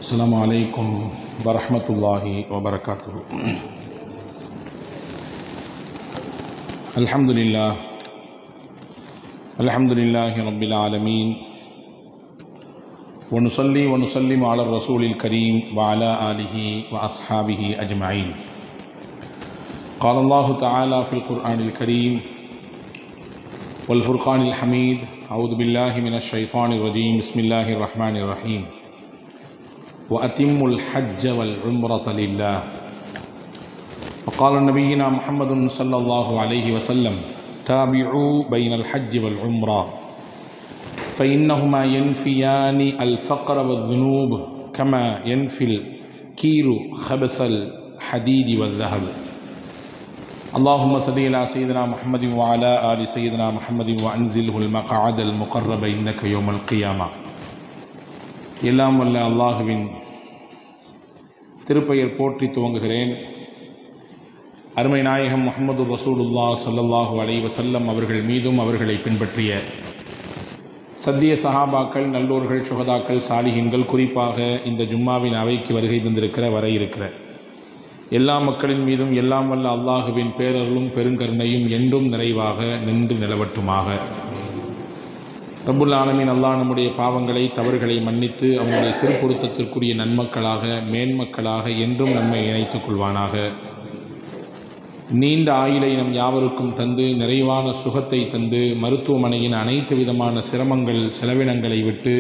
அஸ்ஸலாமு அலைக்கும் வரஹ்மத்துல்லாஹி வபரகாத்துஹு. அல்ஹம்துலில்லாஹி ரப்பில் ஆலமீன் வ நுஸல்லி வ நுஸல்லிமு அலா ரசூலில் கரீம் வ அலா ஆலிஹி வ அஸ்ஹாபிஹி அஜ்மஈன். قال الله تعالى في القرآن الكريم والفرقان الحميد أعوذ بالله من الشيطان الرجيم بسم الله الرحمن الرحيم وأتموا الحج والعمرة لله. وقال نبينا محمد صلى الله عليه وسلم تابعوا بين الحج والعمرة فإنهما ينفيان الفقر والذنوب كما ينفي الكير خبث الحديد والذهب. اللهم صل على سيدنا محمد وعلى آل سيدنا محمد وأنزله المقعد المقرب إنك يوم القيامة. எல்லாம் வல்ல அல்லாஹுவின் திருப்பெயர் போற்றி துவங்குகிறேன். அருமை நாயகம் முஹம்மது ரசூலுல்லாஹ் ஸல்லல்லாஹு அலைஹி வஸல்லம் அவர்கள் மீதும் அவர்களை பின்பற்றிய சத்திய சஹாபாக்கள், நல்லோர்கள், சுஹதாக்கள், சாலிஹீன்கள், குறிப்பாக இந்த ஜும்மாவின் அவைக்கு வருகை தந்திருக்கிற வர இருக்கிற எல்லா மக்களின் மீதும் எல்லாம் வல்ல அல்லாஹுவின் பேரருளும் பெருங்கருணையும் என்றும் நிறைவாக நின்று நிலவட்டுமாக. ரப்புல் ஆலமீன் அல்லாஹ் நம்முடைய பாவங்களை, தவறுகளை மன்னித்து அவனுடைய திருப்பொருத்தத்திற்குரிய நன்மக்களாக, மேன்மக்களாக என்றும் நம்மை இணைத்துக் கொள்வானாக. நீண்ட ஆயுளை நம் யாவருக்கும் தந்து, நிறைவான சுகத்தை தந்து, மருத்துவமனையின் அனைத்து விதமான சிரமங்கள், செலவினங்களை விட்டு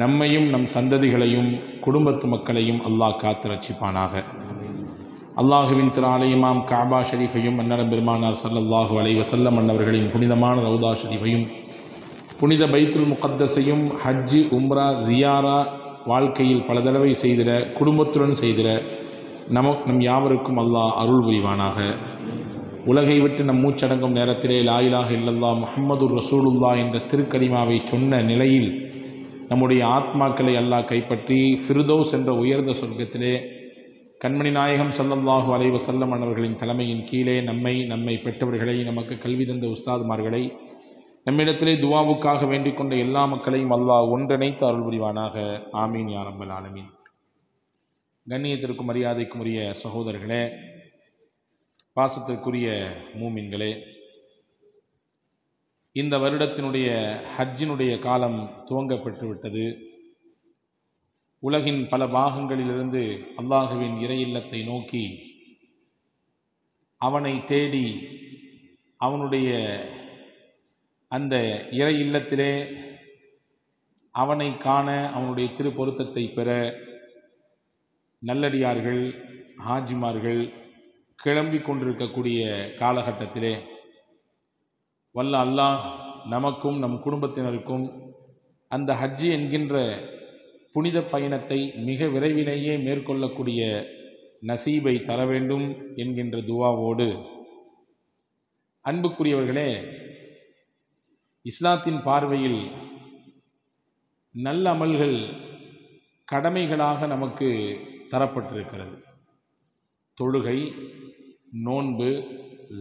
நம்மையும் நம் சந்ததிகளையும் குடும்பத்து மக்களையும் அல்லாஹ் காத்து ரட்சிப்பானாக. அல்லாஹுவின் திரு ஆலயமாம் காபா ஷரீஃபையும், அன்னலம் பெருமானார் ஸல்லல்லாஹு அலைஹி வஸல்லம் அன்னவர்களின் புனிதமான ரவுதா ஷரீஃபையும், புனித பைத்துல் முகத்தஸையும் ஹஜ்ஜு, உம்ரா, ஜியாரா வாழ்க்கையில் பல தடவை செய்திட, குடும்பத்துடன் செய்திட நம் யாவருக்கும் அல்லாஹ் அருள் புரிவானாக. உலகை விட்டு நம் மூச்சடங்கும் நேரத்திலே லா இலாஹ இல்லல்லாஹ் முஹம்மதுர் ரசூலுல்லாஹ் என்ற திருக்கலிமாவை சொன்ன நிலையில் நம்முடைய ஆத்மாக்களை அல்லாஹ் கைப்பற்றி ஃபிர்தௌஸ் என்ற உயர்ந்த சொர்க்கத்திலே கண்மணி நாயகம் ஸல்லல்லாஹு அலைஹி வஸல்லம் அவர்களின் தலைமையின் கீழே நம்மை பெற்றவர்களை, நமக்கு கல்வி தந்த உஸ்தாதுமார்களை, நம்மிடத்திலே துவாவுக்காக வேண்டிக் கொண்ட எல்லா மக்களையும் அல்லாஹ் ஒன்றிணைத்து அருள் புரிவானாக. ஆமீன் யா ரப்பல் ஆலமீன். கண்ணியத்திற்கும் மரியாதைக்கும் உரிய சகோதரர்களே, பாசத்திற்குரிய மூமின்களே, இந்த வருடத்தினுடைய ஹஜ்ஜினுடைய காலம் துவங்க பெற்றுவிட்டது. உலகின் பல பாகங்களிலிருந்து அல்லாஹுவின் இறை இல்லத்தை நோக்கி அவனை தேடி அவனுடைய அந்த இறை இல்லத்திலே அவனை காண, அவனுடைய திரு பொருத்தத்தை பெற நல்லடியார்கள், ஹாஜிமார்கள் கிளம்பி கொண்டிருக்கக்கூடிய காலகட்டத்திலே வல்ல அல்லாஹ் நமக்கும் நம் குடும்பத்தினருக்கும் அந்த ஹஜ்ஜி என்கின்ற புனித பயணத்தை மிக விரைவிலேயே மேற்கொள்ளக்கூடிய நசீபை தர வேண்டும் என்கின்ற துவாவோடு, அன்புக்குரியவர்களே, இஸ்லாத்தின் பார்வையில் நல்ல அமல்கள் கடமைகளாக நமக்கு தரப்பட்டிருக்கிறது. தொழுகை, நோன்பு,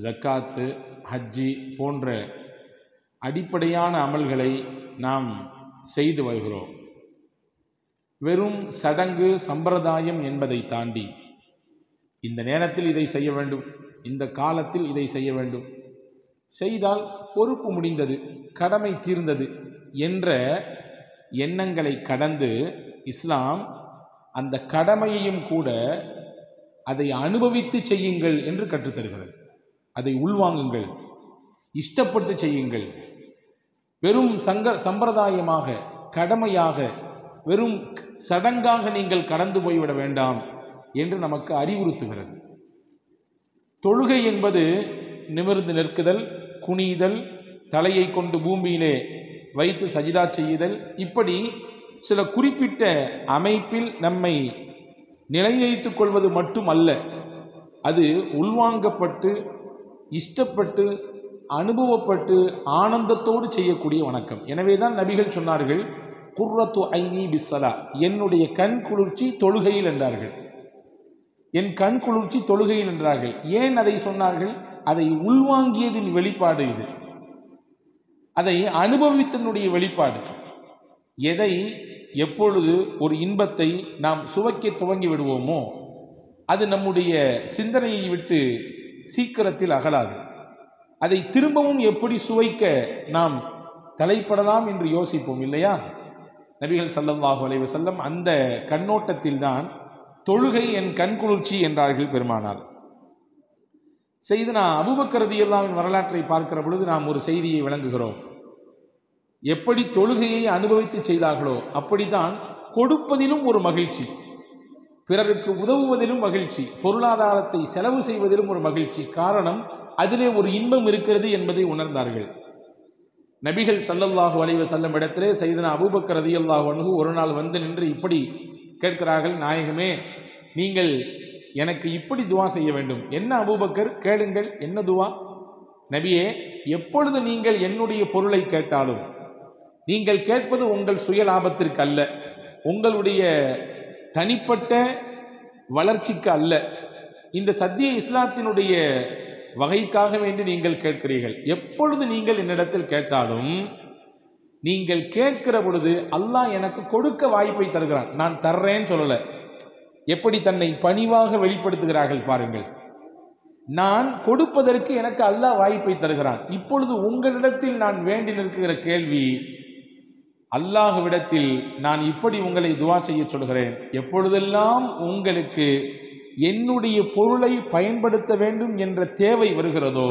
ஜக்காத்து, ஹஜ்ஜி போன்ற அடிப்படையான அமல்களை நாம் செய்து வருகிறோம். வெறும் சடங்கு, சம்பிரதாயம் என்பதை தாண்டி இந்த நேரத்தில் இதை செய்ய வேண்டும், இந்த காலத்தில் இதை செய்ய வேண்டும், செய்தால் பொறுப்பு முடிந்தது, கடமை தீர்ந்தது என்ற எண்ணங்களை கடந்து இஸ்லாம் அந்த கடமையையும் கூட அதை அனுபவித்து செய்யுங்கள் என்று கற்றுத்தருகிறது. அதை உள்வாங்குங்கள், இஷ்டப்பட்டு செய்யுங்கள். வெறும் சம்பிரதாயமாக, கடமையாக, வெறும் சடங்காக நீங்கள் கடந்து போய்விட வேண்டாம் என்று நமக்கு அறிவுறுத்துகிறது. தொழுகை என்பது நிமிர்ந்து நிற்குதல், குனிதல், தலையை கொண்டு பூமியிலே வைத்து சஜிதா செய்யுதல், இப்படி சில குறிப்பிட்ட அமைப்பில் நம்மை நிலைநிறுத்திக் கொள்வது மட்டும் அல்ல, அது உள்வாங்கப்பட்டு, இஷ்டப்பட்டு, அனுபவப்பட்டு, ஆனந்தத்தோடு செய்யக்கூடிய வணக்கம். எனவே தான் நபிகள் சொன்னார்கள், குர்ரத்து ஐனி பிஸ்ஸலா, என்னுடைய கண் குளிர்ச்சி தொழுகையில் என்றார்கள். என் கண் குளிர்ச்சி தொழுகையில் என்றார்கள். ஏன் அதை சொன்னார்கள்? அதை உள்வாங்கியதின் வெளிப்பாடு இது, அதை அனுபவித்தனுடைய வெளிப்பாடு. எதை எப்பொழுது ஒரு இன்பத்தை நாம் சுவைக்க துவங்கி விடுவோமோ அது நம்முடைய சிந்தனையை விட்டு சீக்கிரத்தில் அகலாது. அதை திரும்பவும் எப்படி சுவைக்க நாம் தலைப்படலாம் என்று யோசிப்போம் இல்லையா? நபிகள் ஸல்லல்லாஹு அலைஹி வஸல்லம் அந்த கண்ணோட்டத்தில் தான் தொழுகை என் கண்குளிர்ச்சி என்றார்கள் பெருமானார். செய்தனா அபூபக்கர் ரலியல்லாஹு அன்ஹு வரலாற்றை பார்க்கிற பொழுது நாம் ஒரு செய்தியை விளங்குகிறோம். எப்படி தொழுகையை அனுபவித்து செய்தார்களோ அப்படித்தான் கொடுப்பதிலும் ஒரு மகிழ்ச்சி, பிறருக்கு உதவுவதிலும் மகிழ்ச்சி, பொருளாதாரத்தை செலவு செய்வதிலும் ஒரு மகிழ்ச்சி. காரணம், அதிலே ஒரு இன்பம் இருக்கிறது என்பதை உணர்ந்தார்கள். நபிகள் ஸல்லல்லாஹு அலைஹி வஸல்லம் இடத்திலே செய்தனா அபூபக்கர் ரலியல்லாஹு அன்ஹு ஒரு நாள் வந்து நின்று இப்படி கேட்கிறார்கள், நாயகமே, நீங்கள் எனக்கு இப்படி துவா செய்ய வேண்டும். என்ன அபூபக்கர், கேளுங்கள், என்ன துவா? நபியே, எப்பொழுது நீங்கள் என்னுடைய பொருளை கேட்டாலும் நீங்கள் கேட்பது உங்கள் சுய லாபத்திற்கு அல்ல, உங்களுடைய தனிப்பட்ட வளர்ச்சிக்கு அல்ல, இந்த சத்திய இஸ்லாத்தினுடைய வகைக்காக வேண்டி நீங்கள் கேட்கிறீர்கள். எப்பொழுது நீங்கள் என்னிடத்தில் கேட்டாலும் நீங்கள் கேட்கிற பொழுது அல்லாஹ் எனக்கு கொடுக்க வாய்ப்பை தருகிறான். நான் தர்றேன்னு சொல்லலை. எப்படி தன்னை பணிவாக வெளிப்படுத்துகிறார்கள் பாருங்கள். நான் கொடுப்பதற்கு எனக்கு அல்லாஹ் வாய்ப்பை தருகிறான். இப்பொழுது உங்களிடத்தில் நான் வேண்டி நிற்கிற கேள்வி, அல்லாஹ்விடத்தில் நான் இப்படி உங்களை துவா செய்ய சொல்கிறேன், எப்பொழுதெல்லாம் உங்களுக்கு என்னுடைய பொருளை பயன்படுத்த வேண்டும் என்ற தேவை வருகிறதோ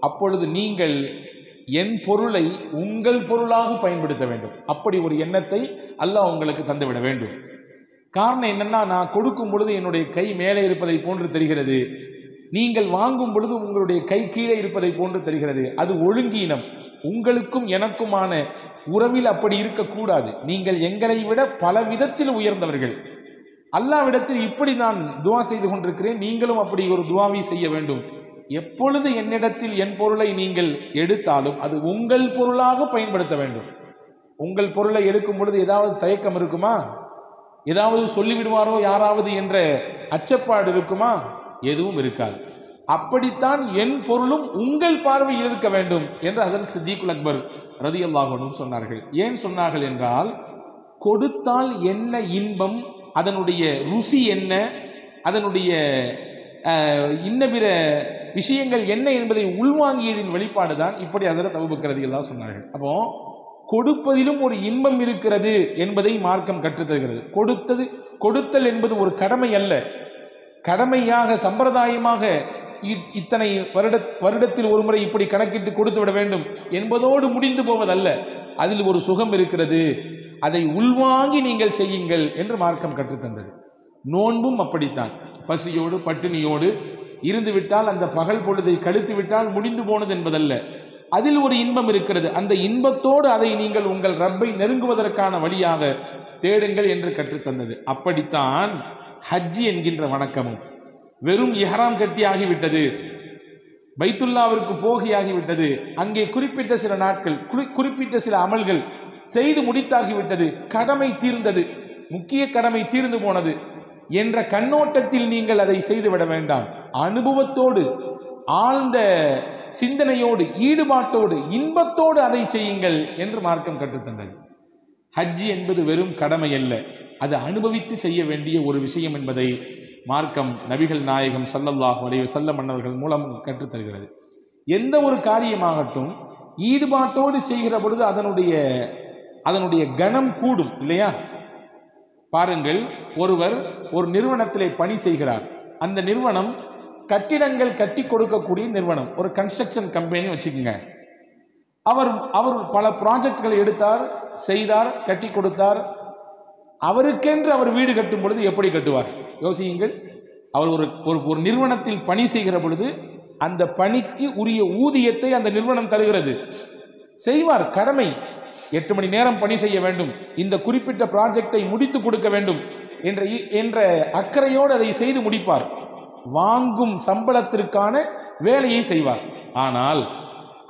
அப்பொழுது நீங்கள் என் பொருளை உங்கள் பொருளாக பயன்படுத்த வேண்டும். அப்படி ஒரு எண்ணத்தை அல்லாஹ் உங்களுக்கு தந்துவிட வேண்டும். காரணம் என்னன்னா, நான் கொடுக்கும் பொழுது என்னுடைய கை மேலே இருப்பதை போன்று தெரிகிறது, நீங்கள் வாங்கும் பொழுது உங்களுடைய கை கீழே இருப்பதை போன்று தெரிகிறது. அது ஒழுங்கீனம். உங்களுக்கும் எனக்குமான உறவில் அப்படி இருக்கக்கூடாது. நீங்கள் எங்களை விட பல விதத்தில் உயர்ந்தவர்கள். அல்லாஹ்விடத்தில் இப்படி நான் துவா செய்து கொண்டிருக்கிறேன், நீங்களும் அப்படி ஒரு துவாவை செய்ய வேண்டும். எப்பொழுது என்னிடத்தில் என் பொருளை நீங்கள் எடுத்தாலும் அது உங்கள் பொருளாக பயன்படுத்த வேண்டும். உங்கள் பொருளை எடுக்கும் பொழுது ஏதாவது தயக்கம் இருக்குமா? ஏதாவது சொல்லிவிடுவாரோ யாராவது என்ற அச்சப்பாடு இருக்குமா? எதுவும் இருக்காது. அப்படித்தான் என் பொருளும் உங்கள் பார்வையில் இருக்க வேண்டும் என்று ஹஸரத் சித்திகுல் அக்பர் ரலியல்லாஹு அன்ஹு சொன்னார்கள். ஏன் சொன்னார்கள் என்றால், கொடுத்தால் என்ன இன்பம், அதனுடைய ருசி என்ன, அதனுடைய இன்ன பிற விஷயங்கள் என்ன என்பதை உள்வாங்கியதின் வெளிப்பாடு தான் இப்படி ஹஸரத் அபூபக்கர் ரலியல்லாஹு சொன்னார்கள். அப்போ கொடுப்பதிலும் ஒரு இன்பம் இருக்கிறது என்பதை மார்க்கம் கற்றுத்தருகிறது. கொடுத்தல் என்பது ஒரு கடமை அல்ல. கடமையாக சம்பிரதாயமாக இத்தனை வருடத்தில் ஒரு முறை இப்படி கணக்கிட்டு கொடுத்து விட வேண்டும் என்பதோடு முடிந்து போவதல்ல. அதில் ஒரு சுகம் இருக்கிறது, அதை உள்வாங்கி நீங்கள் செய்யுங்கள் என்று மார்க்கம் கற்றுத்தந்தது. நோன்பும் அப்படித்தான். பசியோடு பட்டினியோடு இருந்துவிட்டால், அந்த பகல் பொழுதை கழித்து விட்டால் முடிந்து போனது என்பதல்ல. அதில் ஒரு இன்பம் இருக்கிறது. அந்த இன்பத்தோடு அதை நீங்கள் உங்கள் ரப்பை நெருங்குவதற்கான வழியாக தேடுங்கள் என்று கற்றுத்தந்தது. அப்படித்தான் ஹஜ்ஜி என்கின்ற வணக்கமும் வெறும் இஹ்ராம் கட்டி ஆகிவிட்டது, பைத்துல்லாவிற்கு போகியாகிவிட்டது, அங்கே குறிப்பிட்ட சில நாட்கள் குறிப்பிட்ட சில அமல்கள் செய்து முடித்தாகிவிட்டது, கடமை தீர்ந்தது, முக்கிய கடமை தீர்ந்து போனது என்ற கண்ணோட்டத்தில் நீங்கள் அதை செய்துவிட வேண்டாம். அனுபவத்தோடு, ஆழ்ந்த சிந்தனையோடு, ஈடுபாட்டோடு, இன்பத்தோடு அதை செய்யுங்கள் என்று மார்க்கம் கற்றுத்தந்தது. ஹஜ்ஜி என்பது வெறும் கடமை அல்ல, அது அனுபவித்து செய்ய வேண்டிய ஒரு விஷயம் என்பதை மார்க்கம் நபிகள் நாயகம் ஸல்லல்லாஹு அலைஹி வஸல்லம் அவர்கள் மூலம் கற்றுத்தருகிறது. எந்த ஒரு காரியமாகட்டும் ஈடுபாட்டோடு செய்கிற பொழுது அதனுடைய கணம் கூடும் இல்லையா? பாருங்கள், ஒருவர் ஒரு நிறுவனத்திலே பணி செய்கிறார். அந்த நிறுவனம் கட்டிடங்கள் கட்டி கொடுக்கக்கூடிய நிறுவனம், ஒரு கன்ஸ்ட்ரக்ஷன் கம்பெனி வச்சுக்கோங்க. அவர் பல ப்ராஜெக்ட்களை எடுத்தார், செய்தார், கட்டி கொடுத்தார். அவருக்கென்று அவர் வீடு கட்டும் பொழுது எப்படி கட்டுவார் யோசியுங்கள். அவர் ஒரு நிறுவனத்தில் பணி செய்கிற பொழுது அந்த பணிக்கு உரிய ஊதியத்தை அந்த நிறுவனம் தருகிறது, செய்வார். கடமை, 8 மணி நேரம் பணி செய்ய வேண்டும், இந்த குறிப்பிட்ட ப்ராஜெக்டை முடித்து கொடுக்க வேண்டும் என்ற அக்கறையோடு அதை செய்து முடிப்பார். வாங்கும் சம்பளத்திற்கான வேலையை செய்வார். ஆனால்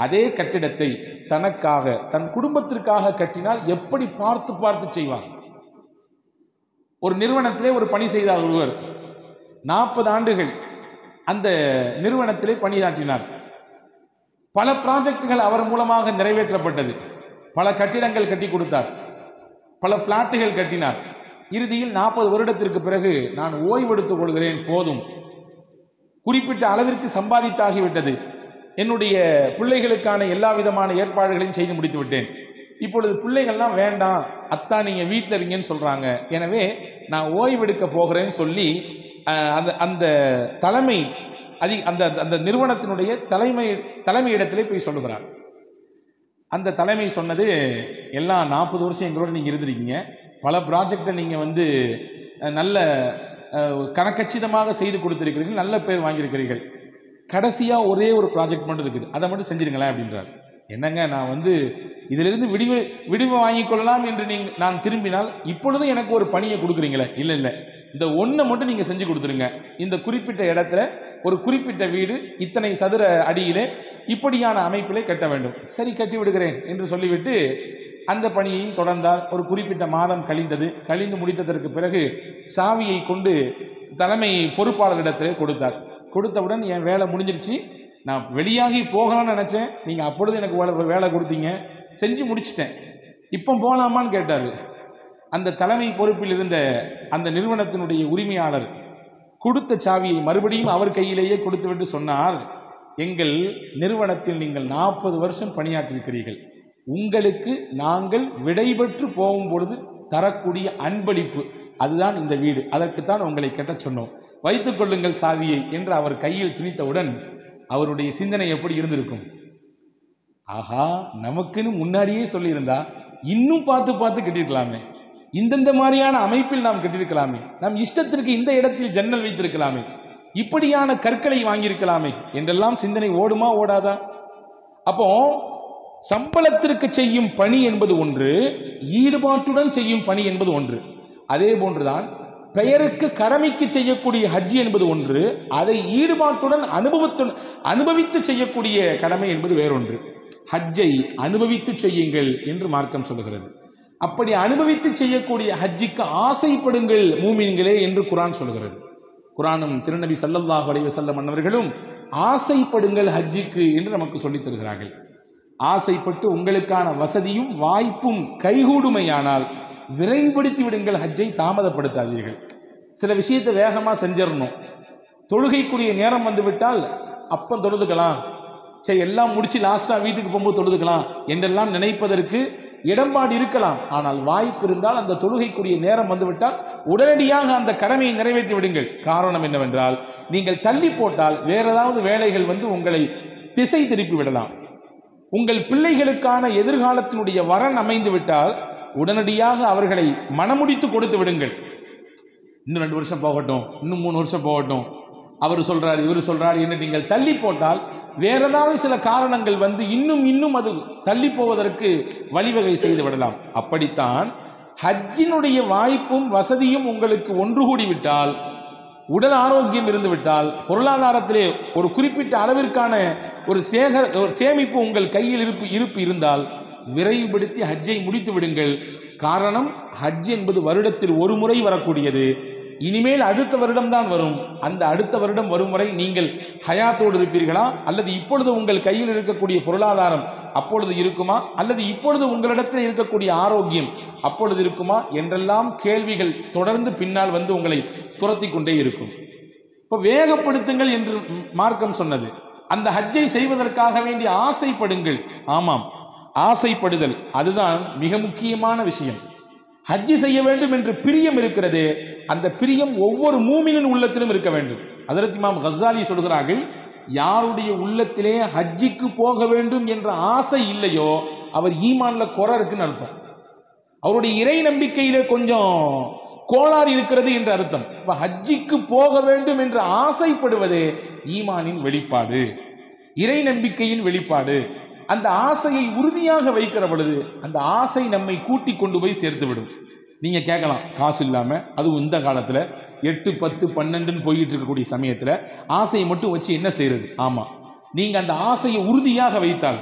அதே கட்டிடத்தை தனக்காக, தன் குடும்பத்திற்காக கட்டினால் எப்படி பார்த்து பார்த்து செய்வார். ஒரு நிறுவனத்திலே ஒரு பணி செய்தார் ஒருவர், 40 ஆண்டுகள் அந்த நிறுவனத்திலே பணியாற்றினார். பல ப்ராஜெக்டுகள் அவர் மூலமாக நிறைவேற்றப்பட்டது, பல கட்டிடங்கள் கட்டி கொடுத்தார். பல பிளாட்டுகள் கட்டினார். இறுதியில் 40 வருடத்திற்கு பிறகு நான் ஓய்வெடுத்துக் கொள்கிறேன், போதும், குறிப்பிட்ட அளவிற்கு சம்பாதித்தாகிவிட்டது, என்னுடைய பிள்ளைகளுக்கான எல்லா விதமான ஏற்பாடுகளையும் செய்து முடித்து விட்டேன், இப்பொழுது பிள்ளைகள்லாம் வேண்டாம் அத்தா நீங்கள் வீட்டில் இருங்கன்னு சொல்கிறாங்க, எனவே நான் ஓய்வெடுக்க போகிறேன்னு சொல்லி அந்த தலைமை அந்த நிறுவனத்தினுடைய தலைமை இடத்திலே போய் சொல்லுகிறார். அந்த தலைமை சொன்னது, எல்லாம் 40 வருஷம் எங்களோட நீங்கள் இருந்திருக்கீங்க, பல ப்ராஜெக்டை நீங்கள் நல்ல கணக்கச்சிதமாக செய்து கொடுத்துருக்கிறீர்கள், நல்ல பேர் வாங்கியிருக்கிறீர்கள், கடைசியாக ஒரே ஒரு ப்ராஜெக்ட் மட்டும் இருக்குது, அதை மட்டும் செஞ்சிருங்களேன் அப்படின்றார். என்னங்க, நான் இதிலிருந்து விடுவு வாங்கிக்கொள்ளலாம் என்று நான் திரும்பினால் இப்பொழுதும் எனக்கு ஒரு பணியை கொடுக்குறீங்களே, இல்லை இல்லை, இந்த ஒன்றை மட்டும் நீங்கள் செஞ்சு கொடுத்துருங்க, இந்த குறிப்பிட்ட இடத்துல ஒரு குறிப்பிட்ட வீடு இத்தனை சதுர அடியிலே இப்படியான அமைப்பிலே கட்ட வேண்டும், சரி கட்டி விடுகிறேன் என்று சொல்லிவிட்டு அந்த பணியையும் தொடர்ந்தார். ஒரு குறிப்பிட்ட மாதம் கழிந்து முடித்ததற்கு பிறகு சாவியை கொண்டு தலைமை பொறுப்பாளரிடத்திலே கொடுத்தவுடன் என் வேலை முடிஞ்சிருச்சு, நான் வெளியாகி போகலான்னு நினச்சேன், நீங்கள் அப்பொழுது எனக்கு வேலை கொடுத்தீங்க, செஞ்சு முடிச்சிட்டேன், இப்போ போகலாமான்னு கேட்டார். அந்த தலைமை பொறுப்பில் இருந்த அந்த நிறுவனத்தினுடைய உரிமையாளர் கொடுத்த சாவியை மறுபடியும் அவர் கையிலேயே கொடுத்துவிட்டு சொன்னார், எங்கள் நிறுவனத்தில் நீங்கள் 40 வருஷம் பணியாற்றிருக்கிறீர்கள், உங்களுக்கு நாங்கள் விடைபெற்று போகும் பொழுது தரக்கூடிய அன்பளிப்பு அதுதான் இந்த வீடு, அதற்குத்தான் உங்களை கட்ட சொன்னோம், வைத்துக் கொள்ளுங்கள் சாவியை என்று அவர் கையில் திணித்தவுடன் அவருடைய சிந்தனை எப்படி இருந்திருக்கும்? ஆஹா, நமக்குன்னு முன்னாடியே சொல்லியிருந்தா இன்னும் பார்த்து கட்டியிருக்கலாமே, இந்தந்த மாதிரியான அமைப்பில் நாம் கட்டியிருக்கலாமே, நம் இஷ்டத்திற்கு இந்த இடத்தில் ஜன்னல் வைத்திருக்கலாமே, இப்படியான கற்களை வாங்கியிருக்கலாமே என்றெல்லாம் சிந்தனை ஓடுமா ஓடாதா? அப்போ சம்பளத்திற்கு செய்யும் பணி என்பது ஒன்று, ஈடுபாட்டுடன் செய்யும் பணி என்பது ஒன்று. அதே போன்றுதான் பெயருக்கு கடமைக்கு செய்யக்கூடிய ஹஜ் என்பது ஒன்று, அதை ஈடுபாட்டுடன் அனுபவித்து செய்யக்கூடிய கடமை என்பது வேறொன்று. ஹஜ்ஜை அனுபவித்து செய்யுங்கள் என்று மார்க்கம் சொல்லுகிறது. அப்படி அனுபவித்து செய்யக்கூடிய ஹஜ்ஜிக்கு ஆசைப்படுங்கள் மூமின்களே என்று குர்ஆன் சொல்லுகிறது. குர்ஆனும் திருநபி ஸல்லல்லாஹு அலைஹி வஸல்லம் அவர்களும் ஆசைப்படுங்கள் ஹஜ்ஜிக்கு என்று நமக்கு சொல்லித் தருகிறார்கள். ஆசைப்பட்டு உங்களுக்கான வசதியும் வாய்ப்பும் கைகூடுமையானால் விரைவுபடுத்தி விடுங்கள், ஹஜ்ஜை தாமதப்படுத்தாதீர்கள். சில விஷயத்தை வேகமாக செஞ்சிடணும், தொழுகைக்குரிய நேரம் வந்துவிட்டால் அப்போ தொழுதுக்கலாம், சரி எல்லாம் முடிச்சு லாஸ்ட்டாக வீட்டுக்கு போகும்போது தொழுதுக்கலாம் என்றெல்லாம் நினைப்பதற்கு இடம்பாடு இருக்கலாம். ஆனால் வாய்ப்பு இருந்தால் அந்த தொழுகைக்குரிய நேரம் வந்துவிட்டால் உடனடியாக அந்த கடமையை நிறைவேற்றி விடுங்கள். காரணம் என்னவென்றால், நீங்கள் தள்ளி போட்டால் வேற ஏதாவது வேலைகள் உங்களை திசை திருப்பி விடலாம். உங்கள் பிள்ளைகளுக்கான எதிர்காலத்தினுடைய வரன் அமைந்து விட்டால் உடனடியாக அவர்களை மனமுடித்து கொடுத்து விடுங்கள். இன்னும் 2 வருஷம் போகட்டும், இன்னும் 3 வருஷம் போகட்டும், அவர் சொல்றாரு இவர் சொல்றாரு என்று நீங்கள் தள்ளி போட்டால் வேற ஏதாவது சில காரணங்கள் இன்னும் அது தள்ளி போவதற்கு வழிவகை செய்து விடலாம். அப்படித்தான் ஹஜ்ஜினுடைய வாய்ப்பும் வசதியும் உங்களுக்கு ஒன்று கூடிவிட்டால், உடல் ஆரோக்கியம் இருந்துவிட்டால், பொருளாதாரத்திலே ஒரு குறிப்பிட்ட அளவிற்கான ஒரு சேமிப்பு உங்கள் கையில் இருப்பு இருந்தால் விரைவுபடுத்தி ஹஜ்ஜை முடித்து விடுங்கள். காரணம், ஹஜ் என்பது வருடத்தில் ஒரு முறை வரக்கூடியது. இனிமேல் அடுத்த வருடம் தான் வரும். அந்த அடுத்த வருடம் வரும் வரை நீங்கள் ஹயாத்தோடு இருப்பீர்களா, அல்லது இப்பொழுது உங்கள் கையில் இருக்கக்கூடிய பொருளாதாரம் அப்பொழுது இருக்குமா, அல்லது இப்பொழுது உங்களிடத்தில் இருக்கக்கூடிய ஆரோக்கியம் அப்பொழுது இருக்குமா என்றெல்லாம் கேள்விகள் தொடர்ந்து பின்னால் உங்களை துரத்தி கொண்டே இருக்கும். இப்போ வேகப்படுத்துங்கள் என்று மார்க்கம் சொன்னது. அந்த ஹஜ்ஜை செய்வதற்காக வேண்டி ஆசைப்படுங்கள். ஆமாம், ஆசைப்படுதல் அதுதான் மிக முக்கியமான விஷயம். ஹஜ்ஜி செய்ய வேண்டும் என்று பிரியம் இருக்கிறது, அந்த பிரியம் ஒவ்வொரு மூமினின் உள்ளத்திலும் இருக்க வேண்டும். ஹஜ்ரத் இமாம் கஸ்ஸாலி சொல்கிறார்கள், யாருடைய உள்ளத்திலே ஹஜ்ஜிக்கு போக வேண்டும் என்ற ஆசை இல்லையோ அவர் ஈமான்ல குறை இருக்குன்னு அர்த்தம். அவருடைய இறை நம்பிக்கையிலே கொஞ்சம் கோளாறு இருக்கிறது என்று அர்த்தம். இப்ப ஹஜ்ஜிக்கு போக வேண்டும் என்று ஆசைப்படுவதே ஈமானின் வெளிப்பாடு, இறை நம்பிக்கையின் வெளிப்பாடு. அந்த ஆசையை உறுதியாக வைக்கிற பொழுது அந்த ஆசை நம்மை கூட்டி கொண்டு போய் சேர்த்துவிடும். நீங்கள் கேட்கலாம், காசு இல்லாமல், அதுவும் இந்த காலத்தில் 8, 10, 12 போயிட்டு இருக்கக்கூடிய சமயத்தில் ஆசையை மட்டும் வச்சு என்ன செய்யறது? ஆமாம், நீங்கள் அந்த ஆசையை உறுதியாக வைத்தால்,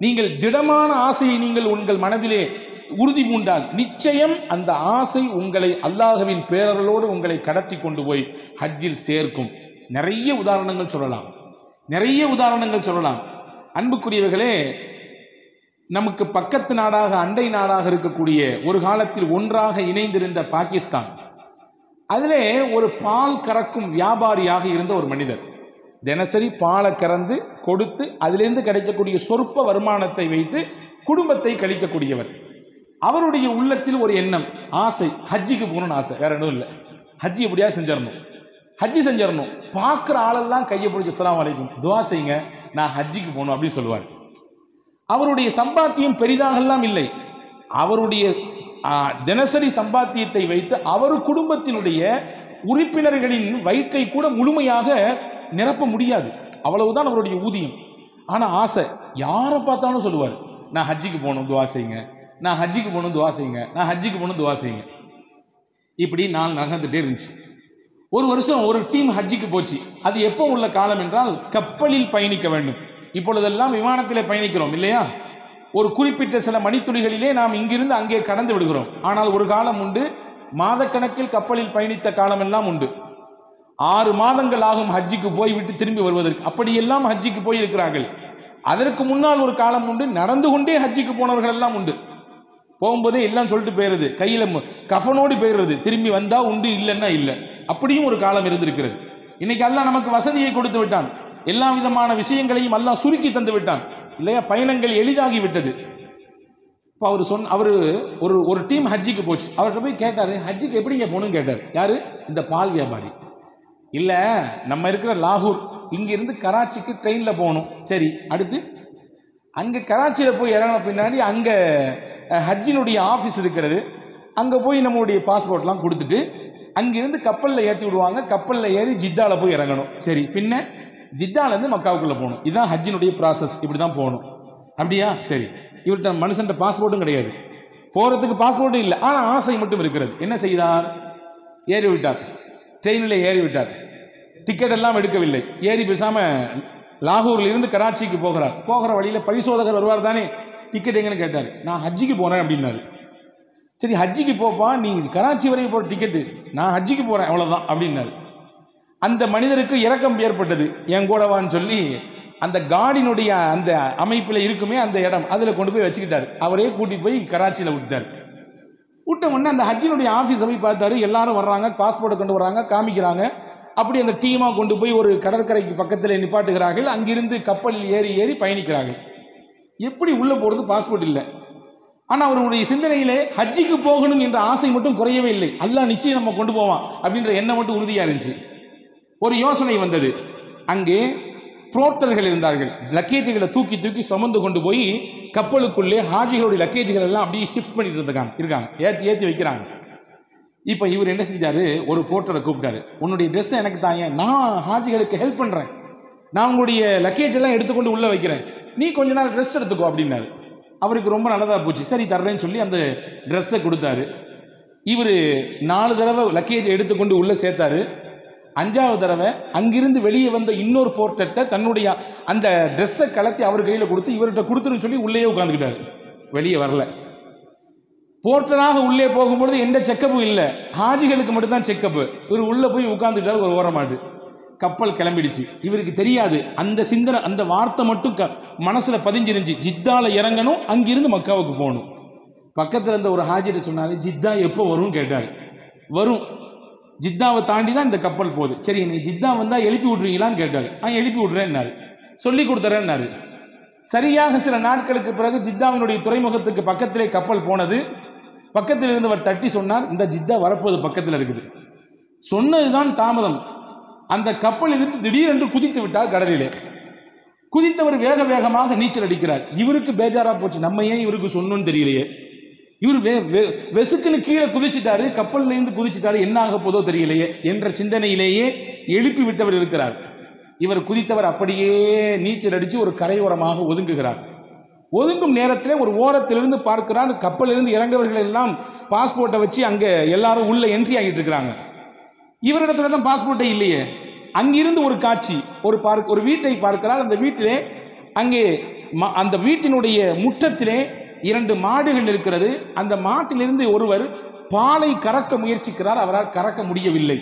நீங்கள் திடமான ஆசையை நீங்கள் உங்கள் மனதிலே உறுதி பூண்டால் நிச்சயம் அந்த ஆசை உங்களை அல்லாஹ்வின் பேரர்களோடு உங்களை கடத்தி கொண்டு போய் ஹஜ்ஜில் சேர்க்கும். நிறைய உதாரணங்கள் சொல்லலாம். அன்புக்குரியவர்களே, நமக்கு பக்கத்து நாடாக அண்டை நாடாக இருக்கக்கூடிய ஒரு காலத்தில் ஒன்றாக இணைந்திருந்த பாகிஸ்தான், அதிலே ஒரு பால் கறக்கும் வியாபாரியாக இருந்த ஒரு மனிதர் தினசரி பாலை கறந்து கொடுத்து அதிலிருந்து கிடைக்கக்கூடிய சொற்ப வருமானத்தை வைத்து குடும்பத்தை கழிக்கக்கூடியவர். அவருடைய உள்ளத்தில் ஒரு எண்ணம், ஆசை, ஹஜ்ஜிக்கு போகணும்னு ஆசை, வேற எதுவும் இல்லை. ஹஜ்ஜி எப்படியா செஞ்சிடணும், ஹஜ்ஜி செஞ்சிடணும். பார்க்குற ஆளெல்லாம் கையை பிடிச்சி அஸ்ஸலாமு அலைக்கும் துவா செய்யுங்க, நான் ஹஜ்ஜிக்கு போகணும் அப்படின்னு சொல்லுவார். அவருடைய சம்பாத்தியம் பெரிதாகலாம் இல்லை. அவருடைய தினசரி சம்பாத்தியத்தை வைத்து அவர் குடும்பத்தினுடைய உறுப்பினர்களின் வயிற்றை கூட முழுமையாக நிரப்ப முடியாது, அவ்வளவுதான் அவருடைய ஊதியம். ஆனால் ஆசை, யாரை பார்த்தாலும் சொல்லுவார், நான் ஹஜ்ஜிக்கு போகணும் துவா செய்யுங்க, நான் ஹஜ்ஜிக்கு போகணும் துவா செய்யுங்க, நான் ஹஜ்ஜிக்கு போகணும் துவா செய்யுங்க. இப்படி நாள் நகர்ந்துட்டே இருந்துச்சு. ஒரு வருஷம் ஒரு டீம் ஹஜ்ஜிக்கு போச்சு. அது எப்போ உள்ள காலம் என்றால் கப்பலில் பயணிக்க வேண்டும். இப்பொழுதெல்லாம் விமானத்திலே பயணிக்கிறோம் இல்லையா? ஒரு குறிப்பிட்ட சில மணித்துளிகளிலே நாம் இங்கிருந்து அங்கே கடந்து விடுகிறோம். ஆனால் ஒரு காலம் உண்டு, மாதக்கணக்கில் கப்பலில் பயணித்த காலமெல்லாம் உண்டு. 6 மாதங்கள் ஆகும் ஹஜ்ஜிக்கு போய்விட்டு திரும்பி வருவதற்கு. அப்படியெல்லாம் ஹஜ்ஜிக்கு போயிருக்கிறார்கள். அதற்கு முன்னால் ஒரு காலம் உண்டு, நடந்து கொண்டே ஹஜ்ஜிக்கு போனவர்கள் எல்லாம் உண்டு. போகும்போதே எல்லாம் சொல்லிட்டு போயிடுறது, கையில் கஃனோடு போயிடுறது, திரும்பி வந்தா உண்டு, இல்லைன்னா இல்லை. அப்படியும் ஒரு காலம் இருந்திருக்கிறது. இன்னைக்கு அல்லாஹ் நமக்கு வசதியை கொடுத்து விட்டான், எல்லா விதமான விஷயங்களையும் அல்லாஹ் சுருக்கி தந்து விட்டான் இல்லையா? பயணங்கள் எளிதாகி விட்டது. இப்போ அவர் ஒரு டீம் ஹஜ்ஜிக்கு போச்சு. அவர்கிட்ட போய் கேட்டார், ஹஜ்ஜிக்கு எப்படிங்க போகணும்னு கேட்டார். யார்? இந்த பால் வியாபாரி. இல்லை, நம்ம இருக்கிற லாகூர், இங்கிருந்து கராச்சிக்கு ட்ரெயினில் போகணும். சரி, அடுத்து அங்கே கராச்சியில் போய் இறங்கின பின்னாடி அங்கே ஹஜ்ஜினுடைய ஆஃபீஸ் இருக்கிறது. அங்கே போய் நம்மளுடைய பாஸ்போர்ட்லாம் கொடுத்துட்டு அங்கிருந்து கப்பலில் ஏற்றி விடுவாங்க. கப்பலில் ஏறி ஜித்தாவில் போய் இறங்கணும். சரி, பின்ன ஜித்தாலேருந்து மக்காவுக்குள்ளே போகணும். இதுதான் ஹஜ்ஜினுடைய ப்ராசஸ், இப்படி தான் போகணும். அப்படியா? சரி. இவர்கிட்ட மனுஷன்ட்ட பாஸ்போர்ட்டும் கிடையாது, போகிறதுக்கு பாஸ்போர்ட்டும் இல்லை, ஆனால் ஆசை மட்டும் இருக்கிறது. என்ன செய்தார்? ஏறி விட்டார், ட்ரெயினில் ஏறி விட்டார். டிக்கெட் எல்லாம் எடுக்கவில்லை, ஏறி பேசாமல் லாகூரில் இருந்து கராச்சிக்கு போகிறார். போகிற வழியில் பரிசோதகர் வருவார் தானே, டிக்கெட் எங்கன்னு கேட்டார். நான் ஹஜ்ஜிக்கு போகிறேன் அப்படின்னாரு. சரி, ஹஜ்ஜிக்கு போப்பா, நீ கராச்சி வரைக்கும் போகிற டிக்கெட்டு, நான் ஹஜ்ஜிக்கு போகிறேன் அவ்வளோதான் அப்படின்னாரு. அந்த மனிதருக்கு இரக்கம் ஏற்பட்டது, என் கூடவான்னு சொல்லி அந்த காடினுடைய அந்த அமைப்பில் இருக்குமே அந்த இடம், அதில் கொண்டு போய் வச்சுக்கிட்டார். அவரே கூட்டிகிட்டு போய் கராச்சியில் விட்டார். விட்ட உடனே அந்த ஹஜ்ஜினுடைய ஆஃபீஸை போய் பார்த்தாரு. எல்லாரும் வர்றாங்க, பாஸ்போர்ட்டை கொண்டு வர்றாங்க, காமிக்கிறாங்க. அப்படி அந்த டீமாக கொண்டு போய் ஒரு கடற்கரைக்கு பக்கத்தில் நிப்பாட்டுகிறார்கள். அங்கிருந்து கப்பலில் ஏறி பயணிக்கிறார்கள். எப்படி உள்ளே போகிறது? பாஸ்போர்ட் இல்லை. ஆனால் அவருடைய சிந்தனையிலே ஹஜ்ஜிக்கு போகணும் என்ற ஆசை மட்டும் குறையவே இல்லை. அல்லாஹ் நிச்சயம் நம்ம கொண்டு போவான் அப்படின்ற எண்ணம் மட்டும் உறுதியாக இருந்துச்சு. ஒரு யோசனை வந்தது. அங்கே புரோட்டர்கள் இருந்தார்கள், லக்கேஜுகளை தூக்கி தூக்கி சுமந்து கொண்டு போய் கப்பலுக்குள்ளே ஹாஜிகளுடைய லக்கேஜுகள் எல்லாம் அப்படியே ஷிஃப்ட் பண்ணிட்டு இருக்காங்க, ஏற்றி வைக்கிறாங்க. இப்போ இவர் என்ன செஞ்சார்? ஒரு போர்ட்டரை கூப்பிட்டாரு. உன்னுடைய ட்ரெஸ்ஸை எனக்கு தாங்க, நான் ஹாஜிகளுக்கு ஹெல்ப் பண்ணுறேன், நான் உங்களுடைய லக்கேஜ் எல்லாம் எடுத்துக்கொண்டு உள்ளே வைக்கிறேன், நீ கொஞ்ச நாள் ட்ரெஸ் எடுத்துக்கோ அப்படின்னாரு. அவருக்கு ரொம்ப நல்லதாக போச்சு. சரி தர்றேன்னு சொல்லி அந்த ட்ரெஸ்ஸை கொடுத்தாரு. இவர் 4 தடவை லக்கேஜை எடுத்துக்கொண்டு உள்ளே சேர்த்தாரு. 5ஆவது தடவை அங்கிருந்து வெளியே வந்த இன்னொரு போர்ட்டர்கிட்ட தன்னுடைய அந்த ட்ரெஸ்ஸை கலத்தி அவர் கையில் கொடுத்து இவர்கிட்ட கொடுத்துருன்னு சொல்லி உள்ளே உட்காந்துக்கிட்டாரு. வெளியே வரல. போர்ட்டராக உள்ளே போகும்பொழுது எந்த செக்கப்பும் இல்லை, ஹாஜிகளுக்கு மட்டும்தான் செக்கப்பு. இவர் உள்ளே போய் உட்காந்துக்கிட்டார் ஒரு ஓரமாட்டு. கப்பல் கிளம்பிடுச்சு. இவருக்கு தெரியாது, அந்த சிந்தனை, அந்த வார்த்தை மட்டும் மனசில் பதிஞ்சிருந்துச்சு, ஜித்தால இறங்கணும், அங்கிருந்து மக்காவுக்கு போகணும். பக்கத்தில் இருந்த ஒரு ஹாஜிட்ட சொன்னார், ஜித்தா எப்போ வரும்னு கேட்டார். வரும், ஜித்தாவை தாண்டி தான் இந்த கப்பல் போகுது. சரி, நீ ஜித்தா வந்தால் எழுப்பி விட்ருவீங்களான்னு கேட்டார். எழுப்பி விட்றேன்னாரு, சொல்லி கொடுத்துறேன்னாரு. சரியாக சில நாட்களுக்கு பிறகு ஜித்தாவினுடைய துறைமுகத்துக்கு பக்கத்திலே கப்பல் போனது. பக்கத்தில் இருந்தவர் தட்டி சொன்னார், இந்த ஜித்தா வரப்போது பக்கத்தில் இருக்குது. சொன்னதுதான் தாமதம். அந்த கப்பலில் இருந்து திடீரென்று குதித்து விட்டார் கடலிலே. குதித்தவர் வேக வேகமாக நீச்சல் அடிக்கிறார். இவருக்கு பேஜாரா போச்சு, நம்ம ஏன் இவருக்கு சொன்னோன்னு தெரியலையே. இவர் வெசுக்குன்னு கீழே குதிச்சிட்டாரு, கப்பல்ல இருந்து குதிச்சிட்டாரு, என்ன ஆக போதோ தெரியலையே என்ற சிந்தனையிலேயே எழுப்பி விட்டவர் இருக்கிறார். இவர் குதித்தவர் அப்படியே நீச்சல் அடித்து ஒரு கரையோரமாக ஒதுங்குகிறார். ஒதுங்கும் நேரத்தில் ஒரு ஓரத்திலிருந்து பார்க்கிறார், கப்பலிலிருந்து இறங்கவர்கள் எல்லாம் பாஸ்போர்ட்டை வச்சு அங்கே எல்லாரும் உள்ள என்ட்ரி ஆகிட்டு இருக்கிறாங்க. இவரிடத்துல தான் பாஸ்போர்ட்டே இல்லையே. அங்கிருந்து ஒரு காட்சி, ஒரு வீட்டை பார்க்கிறார். அந்த வீட்டிலே அங்கே அந்த வீட்டினுடைய முற்றத்திலே 2 மாடுகள் இருக்கிறது. அந்த மாட்டிலிருந்து ஒருவர் பாலை கறக்க முயற்சிக்கிறார், அவரால் கறக்க முடியவில்லை.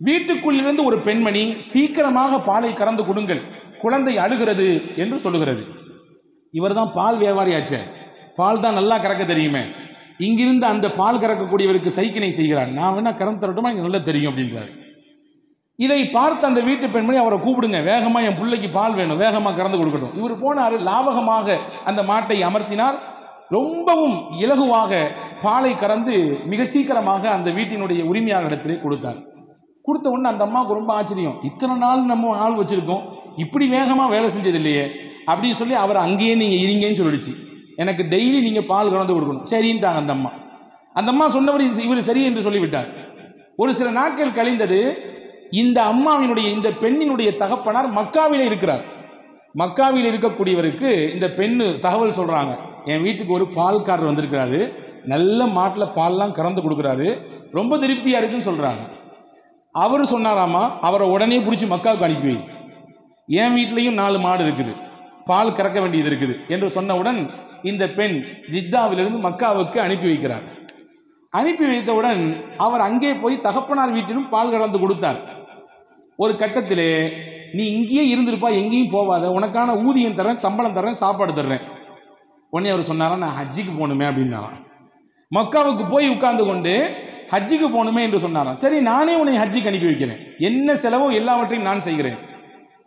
வீட்டுக்குள்ளிருந்து ஒரு பெண்மணி, சீக்கிரமாக பாலை கறந்து கொடுங்கள், குழந்தை அழுகிறது என்று சொல்லுகிறது. இவர் தான் பால் வியாபாரியாச்சே, பால் தான் நல்லா கறக்க தெரியுமே, இங்கிருந்து அந்த பால் கறக்கக்கூடியவருக்கு சைக்கினை செய்கிறார், நான் வேணா கறந்து தரட்டுமா, இங்கே நல்லா தெரியும் அப்படின்றார். இதை பார்த்து அந்த வீட்டு பெண்மணி அவரை கூப்பிடுங்க, வேகமாக என் பிள்ளைக்கு பால் வேணும், வேகமாக கறந்து கொடுக்கட்டும். இவர் போனார், லாவகமாக அந்த மாட்டை அமர்த்தினார், ரொம்பவும் இலகுவாக பாலை கறந்து மிக சீக்கிரமாக அந்த வீட்டினுடைய உரிமையாளரிடத்திலே கொடுத்தார். கொடுத்த உடனே அந்த அம்மாவுக்கு ரொம்ப ஆச்சரியம், இத்தனை நாள் நம்ம ஆள் வச்சிருக்கோம், இப்படி வேகமாக வேலை செஞ்சது இல்லையே அப்படின்னு சொல்லி அவர் அங்கேயே நீங்கள் இருங்கன்னு சொல்லிடுச்சு, எனக்கு டெய்லி நீங்கள் பால் கறந்து கொடுக்கணும். சரின்ட்டாங்க அந்த அம்மா. அந்த அம்மா சொன்னவர் இவர் சரி என்று சொல்லிவிட்டார். ஒரு சில நாட்கள் கழிந்தது. இந்த அம்மாவினுடைய இந்த பெண்ணினுடைய தகப்பனார் மக்காவிலே இருக்கிறார். மக்காவில் இருக்கக்கூடியவருக்கு இந்த பெண்ணு தகவல் சொல்றாங்க, என் வீட்டுக்கு ஒரு பால்காரர் வந்திருக்கிறாரு, நல்ல மாட்டில் பால்லாம் கறந்து கொடுக்குறாரு, ரொம்ப திருப்தியா இருக்குன்னு சொல்றாங்க. அவர் சொன்னாராமா, அவரை உடனே பிடிச்சி மக்காவுக்கு அனுப்பி வை, என் வீட்லையும் 4 மாடு இருக்குது, பால் கறக்க வேண்டியது இருக்குது என்று சொன்னவுடன் இந்த பெண் ஜித்தாவிலிருந்து மக்காவுக்கு அனுப்பி வைக்கிறார். அனுப்பி வைத்தவுடன் அவர் அங்கே போய் தகப்பனார் வீட்டிலும் பால் கறந்து கொடுத்தார். ஒரு கட்டத்திலே, நீ இங்கேயே இருந்திருப்பா, எங்கேயும் போவாத, உனக்கான ஊதியம் தரேன், சம்பளம் தரேன், சாப்பாடு தர்றேன். உடனே அவர் சொன்னாரா, நான் ஹஜ்ஜிக்கு போகணுமே அப்படின்னாராம். மக்காவுக்கு போய் உட்கார்ந்து கொண்டு ஹஜ்ஜிக்கு போகணுமே என்று சொன்னாராம். சரி, நானே உன்னை ஹஜ்ஜிக்கு அனுப்பி வைக்கிறேன், என்ன செலவோ எல்லாவற்றையும் நான் செய்கிறேன்.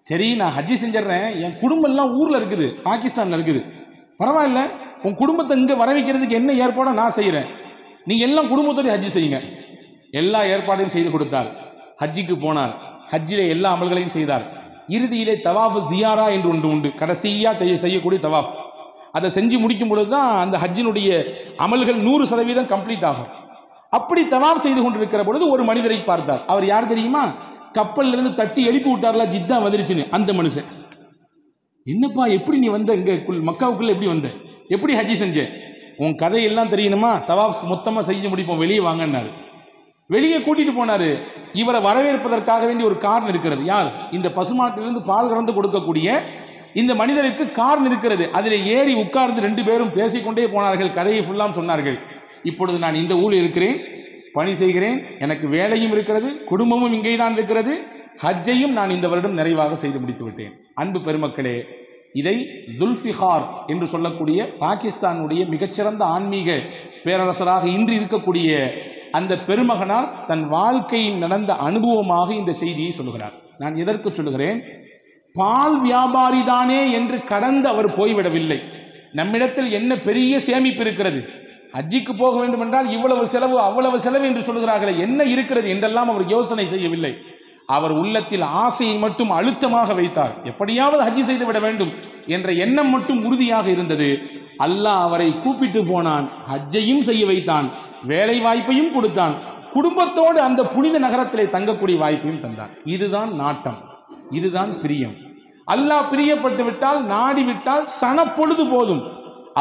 சரி, நான் ஹஜ்ஜி செஞ்சிடறேன், என் குடும்பம் எல்லாம் ஊரில் இருக்குது, பாகிஸ்தானில் இருக்குது, பரவாயில்ல, உன் குடும்பத்தை இங்கே வர வைக்கிறதுக்கு என்ன ஏற்பாடோ நான் செய்கிறேன், நீங்கள் எல்லாம் குடும்பத்தோடு ஹஜ்ஜி செய்யுங்க. எல்லா ஏற்பாடையும் செய்து கொடுத்தார். ஹஜ்ஜிக்கு போனார், ஹஜ்ஜிலே எல்லா அமல்களையும் செய்தார். இறுதியிலே தவாஃப் ஜியாரா என்று ஒன்று உண்டு, கடைசியாக செய்யக்கூடிய தவாஃப். அதை செஞ்சு முடிக்கும் பொழுது தான் அந்த ஹஜ்ஜினுடைய அமல்கள் 100% கம்ப்ளீட் ஆகும். அப்படி தவாஃப் செய்து கொண்டிருக்கிற பொழுது ஒரு மனிதரை பார்த்தார். அவர் யார் தெரியுமா? கப்பலிலிருந்து தட்டி எழுப்பி விட்டார்ல, ஜித்தா வந்துருச்சுன்னு, அந்த மனுஷன். என்னப்பா, எப்படி நீ வந்த இங்கே மக்காவுக்குள்ள, எப்படி வந்த, எப்படி ஹஜ்ஜி செஞ்ச, உன் கதையெல்லாம் தெரியணுமா, தவாஃப் மொத்தமாக செஞ்சு முடிப்போம், வெளியே வாங்கினார். வெளியே கூட்டிட்டு போனாரு. இவரை வரவேற்பதற்காக வேண்டி ஒரு கார் இருக்கிறது. யார்? இந்த பசுமாட்டிலிருந்து பால் கறந்து கொடுக்கக்கூடிய இந்த மனிதருக்கு கார் இருக்கிறது. அதில் ஏறி உட்கார்ந்து 2 பேரும் பேசிக்கொண்டே போனார்கள், கதையை ஃபுல்லாம் சொன்னார்கள். இப்பொழுது நான் இந்த ஊரில் இருக்கிறேன், பணி செய்கிறேன், எனக்கு வேலையும் இருக்கிறது, குடும்பமும் இங்கே தான் இருக்கிறது, ஹஜ்ஜையும் நான் இந்த வருடம் நிறைவாக செய்து முடித்து விட்டேன். அன்பு பெருமக்களே, இதை துல்ஃபிகார் என்று சொல்லக்கூடிய பாகிஸ்தானுடைய மிகச்சிறந்த ஆன்மீக பேரரசராக இன்று இருக்கக்கூடிய அந்த பெருமகனார் தன் வாழ்க்கையில் நடந்த அனுபவமாக இந்த செய்தியை சொல்லுகிறார். நான் எதற்கு சொல்லுகிறேன்? பால் வியாபாரி தானே என்று கடந்து அவர் போய்விடவில்லை. நம்மிடத்தில் என்ன பெரிய சேமிப்பு இருக்கிறது, ஹஜ்ஜிக்கு போக வேண்டும் என்றால் இவ்வளவு செலவு அவ்வளவு செலவு என்று சொல்லுகிறார்களே, என்ன இருக்கிறது என்றெல்லாம் அவர் யோசனை செய்யவில்லை. அவர் உள்ளத்தில் ஆசையை மட்டும் அழுத்தமாக வைத்தார். எப்படியாவது ஹஜ்ஜி செய்து விட வேண்டும் என்ற எண்ணம் மட்டும் உறுதியாக இருந்தது. அல்லாஹ் அவரை கூப்பிட்டு போனான், ஹஜ்ஜையும் செய்ய வைத்தான், வேலை வாய்ப்பையும் கொடுத்தான், குடும்பத்தோடு அந்த புனித நகரத்திலே தங்கக்கூடிய வாய்ப்பையும் தந்தான். இதுதான் நாட்டம், இதுதான் பிரியம். அல்லாஹ் பிரியப்பட்டு விட்டால், நாடி விட்டால் சனப்பொழுது போதும்,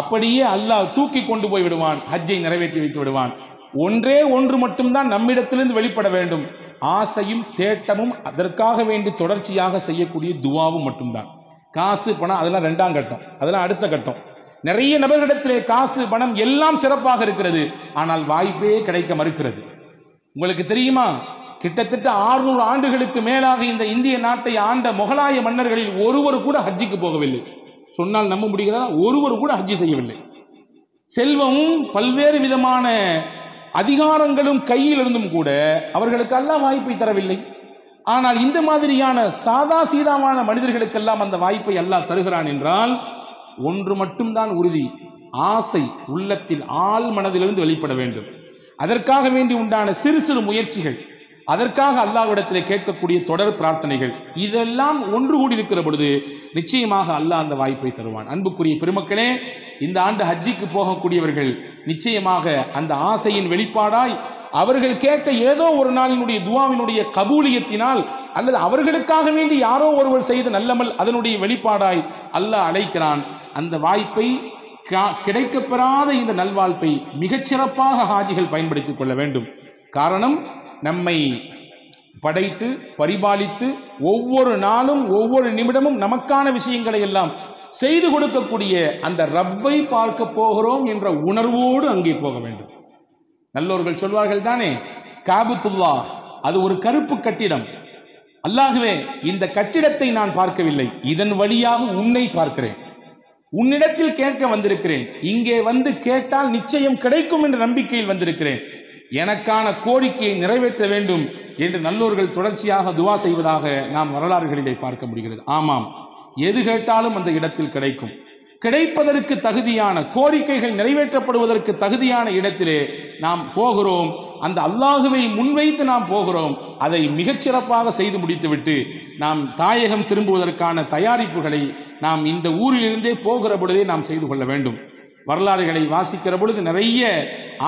அப்படியே அல்லாஹ் தூக்கி கொண்டு போய் விடுவான், ஹஜ்ஜை நிறைவேற்றி வைத்து விடுவான். ஒன்றே ஒன்று மட்டும்தான் நம்மிடத்திலிருந்து வெளிப்பட வேண்டும், ஆசையும் தேட்டமும், அதற்காக வேண்டி தொடர்ச்சியாக செய்யக்கூடிய துவாவும் மட்டும்தான். காசு பணம் அதெல்லாம் 2ஆம் கட்டம், அதெல்லாம் அடுத்த கட்டம். நிறைய நபர்களிடத்திலே காசு பணம் எல்லாம் சிறப்பாக இருக்கிறது, ஆனால் வாய்ப்பே கிடைக்க மறுக்கிறது. உங்களுக்கு தெரியுமா, கிட்டத்தட்ட 600 ஆண்டுகளுக்கு மேலாக இந்த இந்திய நாட்டை ஆண்ட முகலாய மன்னர்களில் ஒருவர் கூட ஹஜ்ஜிக்கு போகவில்லை. சொன்னால் நம்ப முடிகிறதா? ஒருவர் கூட ஹஜ்ஜி செய்யவில்லை. செல்வமும் பல்வேறு விதமான அதிகாரங்களும் கையில் இருந்தும் கூட அவர்களுக்கு அல்லாஹ் வாய்ப்பை தரவில்லை. ஆனால் இந்த மாதிரியான சாதா சீதாமான மனிதர்களுக்கெல்லாம் அந்த வாய்ப்பை அல்லாஹ் தருகிறான் என்றால் ஒன்று மட்டும்தான் உறுதி, ஆசை உள்ளத்தில் ஆள் மனதிலிருந்து வெளிப்பட வேண்டும். அதற்காக வேண்டி உண்டான சிறு சிறு முயற்சிகள், அதற்காக அல்லாஹ்விடத்திலே கேட்கக்கூடிய தொடர் பிரார்த்தனைகள், இதெல்லாம் ஒன்று கூடி இருக்கிற பொழுது நிச்சயமாக அல்லாஹ் அந்த வாய்ப்பை தருவான். அன்புக்குரிய பெருமக்களே, இந்த ஆண்டு ஹஜ்ஜிக்கு போகக்கூடியவர்கள் நிச்சயமாக அந்த ஆசையின் வெளிப்பாடாய் அவர்கள் கேட்ட ஏதோ ஒரு நாளினுடைய துவாவினுடைய கபூலியத்தினால் அல்லது அவர்களுக்காக வேண்டி யாரோ ஒருவர் செய்த நல்லமல் அதனுடைய வெளிப்பாடாய் அல்லாஹ் அழைக்கிறான். அந்த வாய்ப்பை கிடைக்கப்பெறாத இந்த நல்வாழ்ப்பை மிகச்சிறப்பாக ஹாஜிகள் பயன்படுத்திக் கொள்ள வேண்டும். காரணம், நம்மை படைத்து பரிபாலித்து ஒவ்வொரு நாளும் ஒவ்வொரு நிமிடமும் நமக்கான விஷயங்களை எல்லாம் செய்து கொடுக்கக்கூடிய அந்த ரப்பை பார்க்க போகிறோம் என்ற உணர்வோடு அங்கே போக வேண்டும். நல்லோர்கள் சொல்வார்கள் தானே, காபத்துல்லா அது ஒரு கருப்பு கட்டிடம், அல்லாஹ்வே இந்த கட்டிடத்தை நான் பார்க்கவில்லை, இதன் வழியாக உன்னை பார்க்கிறேன். உன்னிடத்தில் கேட்க வந்திருக்கிறேன், இங்கே வந்து கேட்டால் நிச்சயம் கிடைக்கும் என்ற நம்பிக்கையில் வந்திருக்கிறேன், எனக்கான கோரிக்கையை நிறைவேற்ற வேண்டும் என்று நல்லோர்கள் தொடர்ச்சியாக துவா செய்வதாக நாம் வரலாறுகளிலே பார்க்க முடிகிறது. ஆமாம், எது கேட்டாலும் அந்த இடத்தில் கிடைக்கும். கிடைப்பதற்கு தகுதியான, கோரிக்கைகள் நிறைவேற்றப்படுவதற்கு தகுதியான இடத்திலே நாம் போகிறோம். அந்த அல்லாஹுவை முன்வைத்து நாம் போகிறோம். அதை மிகச்சிறப்பாக செய்து முடித்துவிட்டு நாம் தாயகம் திரும்புவதற்கான தயாரிப்புகளை நாம் இந்த ஊரிலிருந்தே போகிற பொழுதே நாம் செய்து கொள்ள வேண்டும். வரலாறுகளை வாசிக்கிற பொழுது நிறைய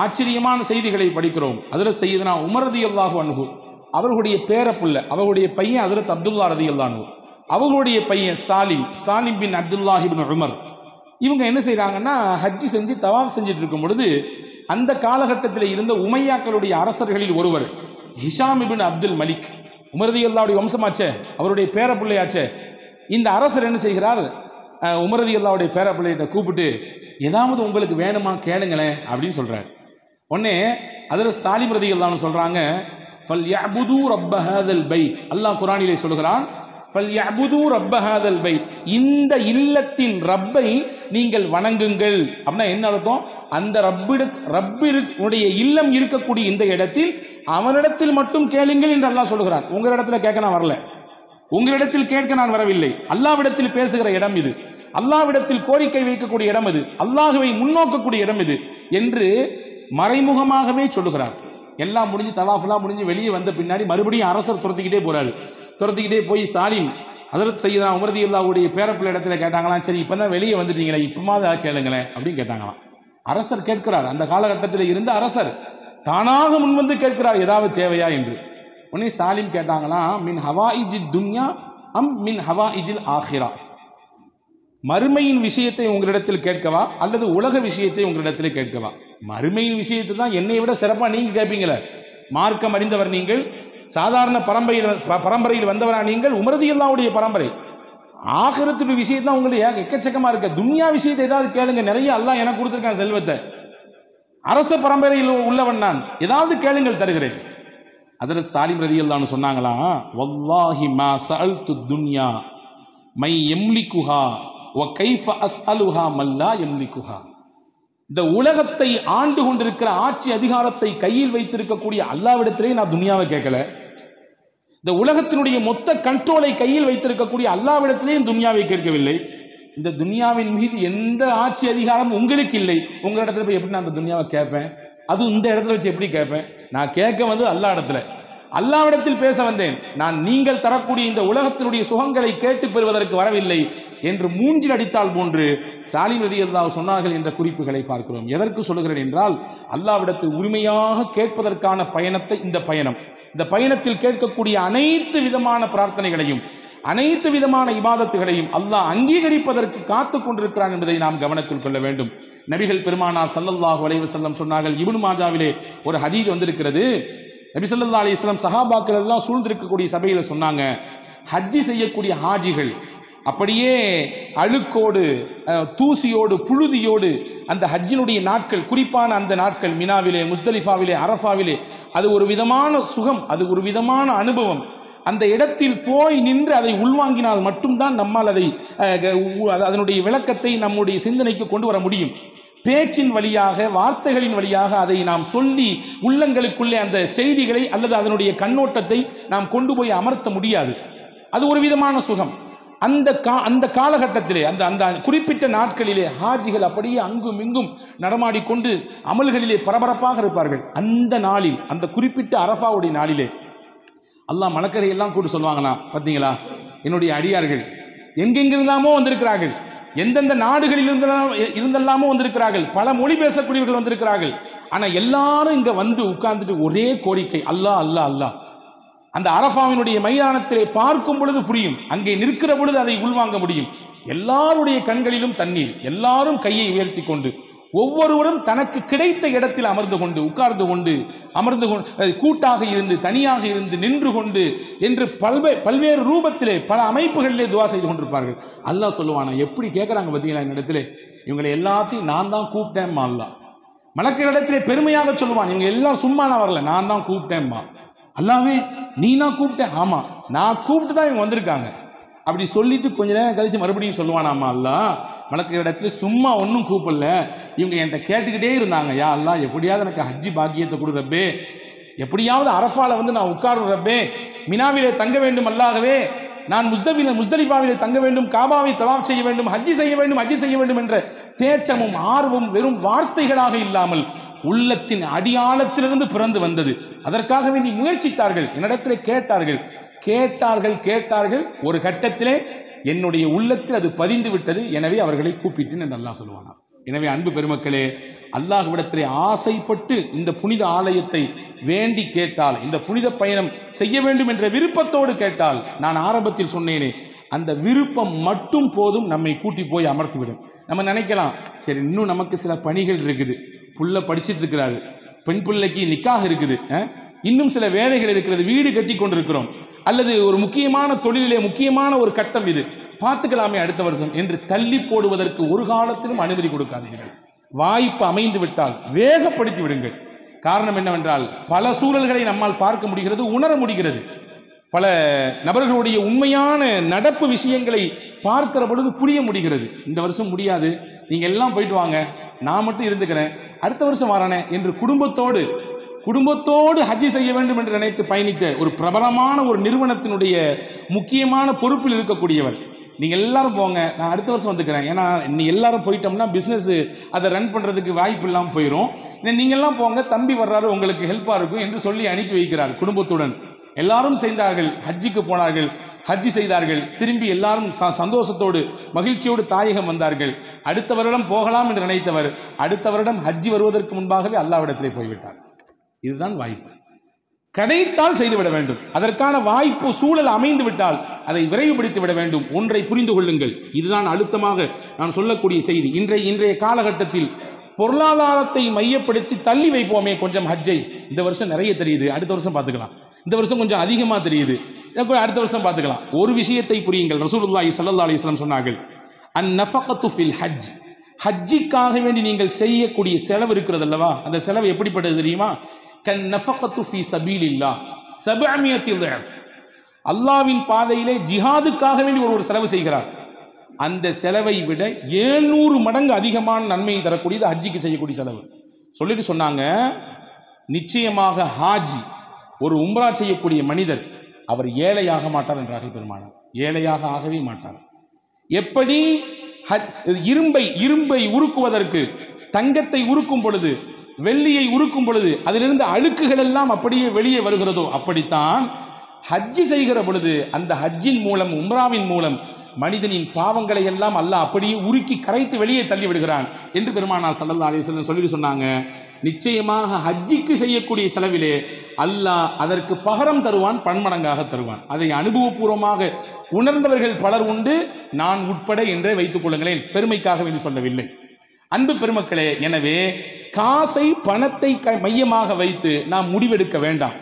ஆச்சரியமான செய்திகளை படிக்கிறோம். ஹஜ்ரத் சய்யிதுனா உமர் ரலியல்லாஹு அன்ஹு அவர்களுடைய பேரப்புள்ள, அவர்களுடைய பையன் ஹஜ்ரத் அப்துல்லா ரலியல்லாஹு அன்ஹு, அவர்களுடைய பையன் சாலிம் பின் அப்துல்லாஹி பின் உமர், இவங்க என்ன செய்கிறாங்கன்னா ஹஜ்ஜி செஞ்சு தவாஃப் செஞ்சுட்டு இருக்கும் பொழுது அந்த காலகட்டத்தில் இருந்த உமையாக்களுடைய அரசர்களில் ஒருவர் Hisham ibn Abdul Malik, Umar ரலியல்லாஹுடைய வம்சமாச்சே, அவருடைய பேரப்பிள்ளையாச்சே. இந்த அரசர் என்ன செய்கிறார், உமர் ரலியல்லாஹுடைய பேரப்பிள்ளையிட்ட கூப்பிட்டு ஏதாவது உங்களுக்கு வேணுமா கேளுங்களேன் அப்படின்னு சொல்றார். உடனே ஹஜ்ரத் சாலிம் ரலியல்லாஹு சொல்றாங்க, ஃபல்யஅபுது ரப்ப ஹாதல் பைத், அல்லாஹ் குர்ஆனிலே சொல்கிறான், ஃபல்யஅபுது ரப்ப ஹாதல் பைத், இந்த இல்லத்தின் ரப்பை நீங்கள் வணங்குங்கள். அப்படின்னா என்ன அர்த்தம், அந்த ரப்பினுடைய இல்லம் இருக்கக்கூடிய இந்த இடத்தில் அவனிடத்தில் மட்டும் கேளுங்கள் என்று அல்லாஹ் சொல்கிறான். உங்களிடத்தில் கேட்க நான் வரல, உங்களிடத்தில் கேட்க நான் வரவில்லை, அல்லாஹ்விடத்தில் பேசுகிற இடம் இது, அல்லாஹ்விடத்தில் கோரிக்கை வைக்கக்கூடிய இடம் இது, அல்லாஹுவை முன்னோக்கக்கூடிய இடம் இது என்று மறைமுகமாகவே சொல்லுகிறார். எல்லாம் முடிஞ்சு தவாஃபெல்லாம் முடிஞ்சு வெளியே வந்த பின்னாடி மறுபடியும் அரசர் துரத்திக்கிட்டே போறாரு. துரத்திக்கிட்டே போய் சாலிம் ஹஜ்ரத் சய்யிதுனா உமர் ரலியல்லாஹுடைய பேரப்பிள்ளை இடத்துல கேட்டாங்களாம், சரி இப்போ தான் வெளியே வந்துட்டீங்களே, இப்போமாவது கேளுங்களேன் அப்படின்னு கேட்டாங்களாம். அரசர் கேட்கிறார், அந்த காலகட்டத்தில் இருந்த அரசர் தானாக முன்வந்து கேட்கிறார் ஏதாவது தேவையா என்று. உடனே சாலிம் கேட்டாங்களாம், மின் ஹவாயிஜில் துன்யா அம் மின் ஹவாயிஜில் ஆஹிரா, மறுமையின் விஷயத்தை உங்களிடத்தில் கேட்கவா அல்லது உலக விஷயத்தை உங்களிடத்தில் கேட்கவா? மறுமையின் விஷயத்தை தான் என்னை விட சிறப்பாக நீங்கள் கேட்பீங்களே, மார்க்கம் அறிந்தவர் நீங்கள், சாதாரண பரம்பரையில் வந்தவரா நீங்கள், உமர் ரலியல்லாஹுடைய பரம்பரை. ஆகிரத்து விஷயத்தான் உங்களுக்கு எக்கச்சக்கமாக இருக்க, துன்யா விஷயத்தை ஏதாவது கேளுங்க, நிறைய அல்லாஹ் எனக்கு கொடுத்துருக்கான் செல்வத்தை, அரச பரம்பரையில் உள்ளவன் நான், ஏதாவது கேளுங்கள் தருகிறேன். ஹஜ்ரத் சாலிம் ரலியல்லாஹு சொன்னாங்களாம், வல்லாஹி மா சஅல்து துன்யா மை யம்லிகுஹா வ கைஃப அஸ்அலுஹா மல்லா யம்லிகுஹா, இந்த உலகத்தை ஆண்டு கொண்டிருக்கிற ஆட்சி அதிகாரத்தை கையில் வைத்திருக்கக்கூடிய அல்லாஹ்விடத்திலே நான் துன்யாவை கேட்கல, இந்த உலகத்தினுடைய மொத்த கண்ட்ரோலை கையில் வைத்திருக்கக்கூடிய அல்லாஹ்விடத்திலேயும் துன்யாவை கேட்கவில்லை. இந்த துன்யாவின் மீது எந்த ஆட்சி அதிகாரம் உங்களுக்கு இல்லை, உங்க இடத்துல போய் எப்படி நான் அந்த துன்யாவை கேட்பேன், அதுவும் இந்த இடத்துல வச்சு எப்படி கேட்பேன்? நான் கேட்க வந்து அல்லாஹ் இடத்துல, அல்லாஹ்விடத்தில் பேச வந்தேன், நான் நீங்கள் தரக்கூடிய இந்த உலகத்தினுடைய சுகங்களை கேட்டு பெறுவதற்கு வரவில்லை என்று மூஞ்சில் அடித்தால் போன்று சாலிம் ரலியல்லாஹு சொன்னார்கள் என்ற குறிப்புகளை பார்க்கிறோம். எதற்கு சொல்கிறேன் என்றால், அல்லாஹ்விடத்தில் உரிமையாக கேட்பதற்கான பயணத்தை, இந்த பயணத்தில் கேட்கக்கூடிய அனைத்து விதமான பிரார்த்தனைகளையும் அனைத்து விதமான இபாதத்துகளையும் அல்லாஹ் அங்கீகரிப்பதற்கு காத்து கொண்டிருக்கிறான் என்பதை நாம் கவனத்தில் கொள்ள வேண்டும். நபிகள் பெருமானார் ஸல்லல்லாஹு அலைஹி வஸல்லம் சொன்னார்கள், இப்னு மாஜாவிலே ஒரு ஹதீஸ் வந்திருக்கிறது, நபி ஸல்லல்லாஹு அலைஹி வஸல்லம் சஹாபாக்கள் எல்லாம் சூழ்ந்திருக்கக்கூடிய சபையில் சொன்னாங்க, ஹஜ்ஜி செய்யக்கூடிய ஹாஜிகள் அப்படியே அழுக்கோடு தூசியோடு புழுதியோடு அந்த ஹஜ்ஜினுடைய நாட்கள், குறிப்பான அந்த நாட்கள் மினாவிலே, முஸ்தலிஃபாவிலே, அரஃபாவிலே, அது ஒரு விதமான சுகம், அது ஒரு விதமான அனுபவம். அந்த இடத்தில் போய் நின்று அதை உள்வாங்கினால் மட்டும்தான் நம்மால் அதனுடைய விளக்கத்தை நம்முடைய சிந்தனைக்கு கொண்டு வர முடியும். பேச்சின் வழியாக, வார்த்தைகளின் வழியாக அதை நாம் சொல்லி உள்ளங்களுக்குள்ளே அந்த செய்திகளை அல்லது அதனுடைய கண்ணோட்டத்தை நாம் கொண்டு போய் அமர்த்த முடியாது. அது ஒரு விதமான சுகம். அந்த காலகட்டத்திலே, அந்த குறிப்பிட்ட நாட்களிலே ஹாஜிகள் அப்படியே அங்கும் இங்கும் நடமாடிக்கொண்டு அமல்களிலே பரபரப்பாக இருப்பார்கள். அந்த நாளில், அந்த குறிப்பிட்ட அரஃபாவுடைய நாளிலே அல்லாஹ் மலக்கரை எல்லாம் கூட்டு சொல்லுவாங்களா, பார்த்தீங்களா, என்னுடைய அடியார்கள் எங்கெங்கிருந்தாமோ வந்திருக்கிறார்கள், எந்தெந்த நாடுகளில் இருந்தெல்லாமோ வந்திருக்கிறார்கள், பல மொழி பேசக்கூடியவர்கள் வந்திருக்கிறார்கள், ஆனால் எல்லாரும் இங்கே வந்து உட்கார்ந்துட்டு ஒரே கோரிக்கை, அல்லாஹ் அல்லாஹ் அல்லாஹ். அந்த அரஃபாவினுடைய மைதானத்திலே பார்க்கும் பொழுது புரியும், அங்கே நிற்கிற பொழுது அதை உள்வாங்க முடியும். எல்லாருடைய கண்களிலும் தண்ணீர், எல்லாரும் கையை உயர்த்தி கொண்டு ஒவ்வொருவரும் தனக்கு கிடைத்த இடத்தில் அமர்ந்து கொண்டு, உட்கார்ந்து கொண்டு, அமர்ந்து கொண்டு, கூட்டாக இருந்து, தனியாக இருந்து, நின்று கொண்டு என்று பல்வேறு ரூபத்திலே பல அமைப்புகளிலே துவா செய்து கொண்டிருப்பார்கள். அல்லாஹ் சொல்லுவானா, எப்படி கேட்குறாங்க பார்த்தீங்களா, இந்த இடத்துல இவங்களை எல்லாத்தையும் நான் தான் கூப்பிட்டேன்மா. அல்லாஹ் மலக்குகளிடத்திலே பெருமையாக சொல்லுவான், இவங்க எல்லாம் சும்மா நான் வரல, நான் தான் கூப்பிட்டேன்மா. அல்லாவே நீ நான் கூப்பிட்டேன், ஆமாம் நான் கூப்பிட்டு தான் இவங்க வந்திருக்காங்க. அப்படி சொல்லிட்டு கொஞ்ச நேரம் கழிச்சு மறுபடியும் சொல்லுவானாமா அல்லாஹ், மலக்கு இடத்துல சும்மா ஒன்றும் கூப்பிடல, இவங்க என்கிட்ட கேட்டுக்கிட்டே இருந்தாங்க, யா அல்லாஹ் எப்படியாவது எனக்கு ஹஜ்ஜி பாக்கியத்தை கொடு ரப்பே, எப்படியாவது அரஃபால வந்து நான் உட்காரும் ரப்பே, மினாவிலே தங்க வேண்டும் அல்லாகவே, நான் முஸ்தலிஃபாவிலே தங்க வேண்டும், காபாவை தவாப் செய்ய வேண்டும், ஹஜ்ஜி செய்ய வேண்டும், ஹஜ்ஜி செய்ய வேண்டும் என்ற தேட்டமும் ஆர்வம் வெறும் வார்த்தைகளாக இல்லாமல் உள்ளத்தின் அடியாழத்திலிருந்து பிறந்து வந்தது. அதற்காக வேண்டி முயற்சித்தார்கள், என்னிடத்தில் கேட்டார்கள். ஒரு கட்டத்திலே என்னுடைய உள்ளத்தில் அது பதிந்து விட்டது. எனவே அவர்களை கூப்பிட்டு என்று அல்லாஹ் சொல்லுவானார். எனவே அன்பு பெருமக்களே, அல்லாஹ்விடத்திலே ஆசைப்பட்டு இந்த புனித ஆலயத்தை வேண்டி கேட்டால், இந்த புனித பயணம் செய்ய வேண்டும் என்ற விருப்பத்தோடு கேட்டால், நான் ஆரம்பத்தில் சொன்னேனே, அந்த விருப்பம் மட்டும் போதும் நம்மை கூட்டி போய் அமர்த்திவிடும். நம்ம நினைக்கலாம், சரி இன்னும் நமக்கு சில பணிகள் இருக்குது, புள்ள படிச்சுட்டு இருக்கிறாரு, பெண் பிள்ளைக்கு நிக்காக இருக்குது, இன்னும் சில வேலைகள் இருக்கிறது, வீடு கட்டி கொண்டிருக்கிறோம், அல்லது ஒரு முக்கியமான தொழிலிலே முக்கியமான ஒரு கட்டம் இது, பார்த்துக்கலாமே அடுத்த வருஷம் என்று தள்ளி போடுவதற்கு ஒரு காலத்திலும் அனுமதி கொடுக்காதீர்கள். வாய்ப்பு அமைந்து விட்டால் வேகப்படுத்தி விடுங்கள். காரணம் என்னவென்றால், பல சூழல்களை நம்மால் பார்க்க முடிகிறது, உணர முடிகிறது. பல நபர்களுடைய உண்மையான நடப்பு விஷயங்களை பார்க்கிற பொழுது புரிய முடிகிறது. இந்த வருஷம் முடியாது, நீங்க எல்லாம் போயிட்டு வாங்க, நான் மட்டும் இருந்துக்கிறேன், அடுத்த வருஷம் வரானே என்று குடும்பத்தோடு ஹஜ்ஜி செய்ய வேண்டும் என்று நினைத்து பயணித்த ஒரு பிரபலமான ஒரு நிறுவனத்தினுடைய முக்கியமான பொறுப்பில் இருக்கக்கூடியவர், நீங்க எல்லாரும் போங்க, நான் அடுத்த வருஷம் வந்துக்கிறேன், ஏன்னா நீ எல்லாரும் போயிட்டோம்னா பிசினஸ் அதை ரன் பண்றதுக்கு வாய்ப்பு இல்லாமல் போயிடும், நீங்க எல்லாம் போங்க, தம்பி வர்றாரு, உங்களுக்கு ஹெல்ப்பா இருக்கும் என்று சொல்லி அனுப்பி வைக்கிறார். குடும்பத்துடன் எல்லாரும் செய்தார்கள், ஹஜ்ஜிக்கு போனார்கள், ஹஜ்ஜி செய்தார்கள், திரும்பி எல்லாரும் சந்தோஷத்தோடு மகிழ்ச்சியோடு தாயகம் வந்தார்கள். அடுத்த வருடம் போகலாம் என்று நினைத்தவர் அடுத்த வருடம் ஹஜ்ஜி வருவதற்கு முன்பாகவே அல்லாஹ்விடத்திலே போய்விட்டார். இதுதான் வாய்ப்பு. கிடைத்தால் செய்துவிட வேண்டும். அதற்கான வாய்ப்பு சூழல் அமைந்து விட்டால் அதை விரைவுபடுத்தி விட வேண்டும். ஒன்றை புரிந்து கொள்ளுங்கள், இதுதான் அழுத்தமாக நான் சொல்லக்கூடிய செய்தி. இன்றைய காலகட்டத்தில் பொருளாதாரத்தை மையப்படுத்தி தள்ளி வைப்போமே கொஞ்சம் ஹஜ்ஜை, இந்த வருஷம் நிறைய தெரியுது, அடுத்த வருஷம் பார்த்துக்கலாம், இந்த வருஷம் கொஞ்சம் அதிகமாக தெரியுது, அடுத்த வருஷம் பார்த்துக்கலாம். ஒரு விஷயத்தை புரியுங்கள். ரசூலுல்லாஹி ஸல்லல்லாஹு அலைஹி வஸல்லம் சொன்னார்கள், அன்-நஃபகத்து ஃபில் ஹஜ், ஹஜ்ஜிக்காக வேண்டி நீங்கள் செய்யக்கூடிய செலவு இருக்கிறது அல்லவா, அந்த செலவு எப்படிப்பட்டது தெரியுமா? கன் நஃபகத்து ஃபீ சபீலில்லாஹ் 700 ضعف. அல்லாஹ்வின் பாதையிலே ஜிஹாதுக்காக வேண்டி ஒரு செலவு செய்கிறார், அந்த செலவை விட 700 மடங்கு அதிகமான நன்மையை தரக்கூடியது ஹஜ்ஜிக்கு செய்யக்கூடிய செலவு. சொல்லிட்டு சொன்னாங்க, நிச்சயமாக ஹாஜி, ஒரு உம்ரா செய்யக்கூடிய மனிதர், அவர் ஏழையாக மாட்டார் என்றார்கள் பெருமானார். ஏழையாக ஆகவே மாட்டார். எப்படி இரும்பை உருக்குவதற்கு தங்கத்தை உருக்கும் பொழுது, வெள்ளியை உருக்கும் பொழுது அதிலிருந்து அழுக்குகள் எல்லாம் அப்படியே வெளியே வருகிறதோ, அப்படித்தான் ஹஜ்ஜி செய்கிற பொழுது அந்த ஹஜ்ஜின் மூலம், உம்ராவின் மூலம் மனிதனின் பாவங்களை எல்லாம் அல்லாஹ் அப்படியே உருக்கி கரைத்து வெளியே தள்ளி விடுகிறான் என்று பெருமானார் ஸல்லல்லாஹு அலைஹி வஸல்லம் சொல்லி சொன்னாங்க. நிச்சயமாக ஹஜ்ஜிக்கு செய்யக்கூடிய செலவிலே அல்லாஹ் அதற்கு பகரம் தருவான், பன்மடங்காக தருவான். அதை அனுபவபூர்வமாக உணர்ந்தவர்கள் பலர் உண்டு, நான் உட்பட என்றே வைத்துக் கொள்ளுங்களேன், பெருமைக்காக வேண்டி சொல்லவில்லை. அன்பு பெருமக்களே, எனவே காசை பணத்தை மையமாக வைத்து நாம் முடிவெடுக்க வேண்டாம்.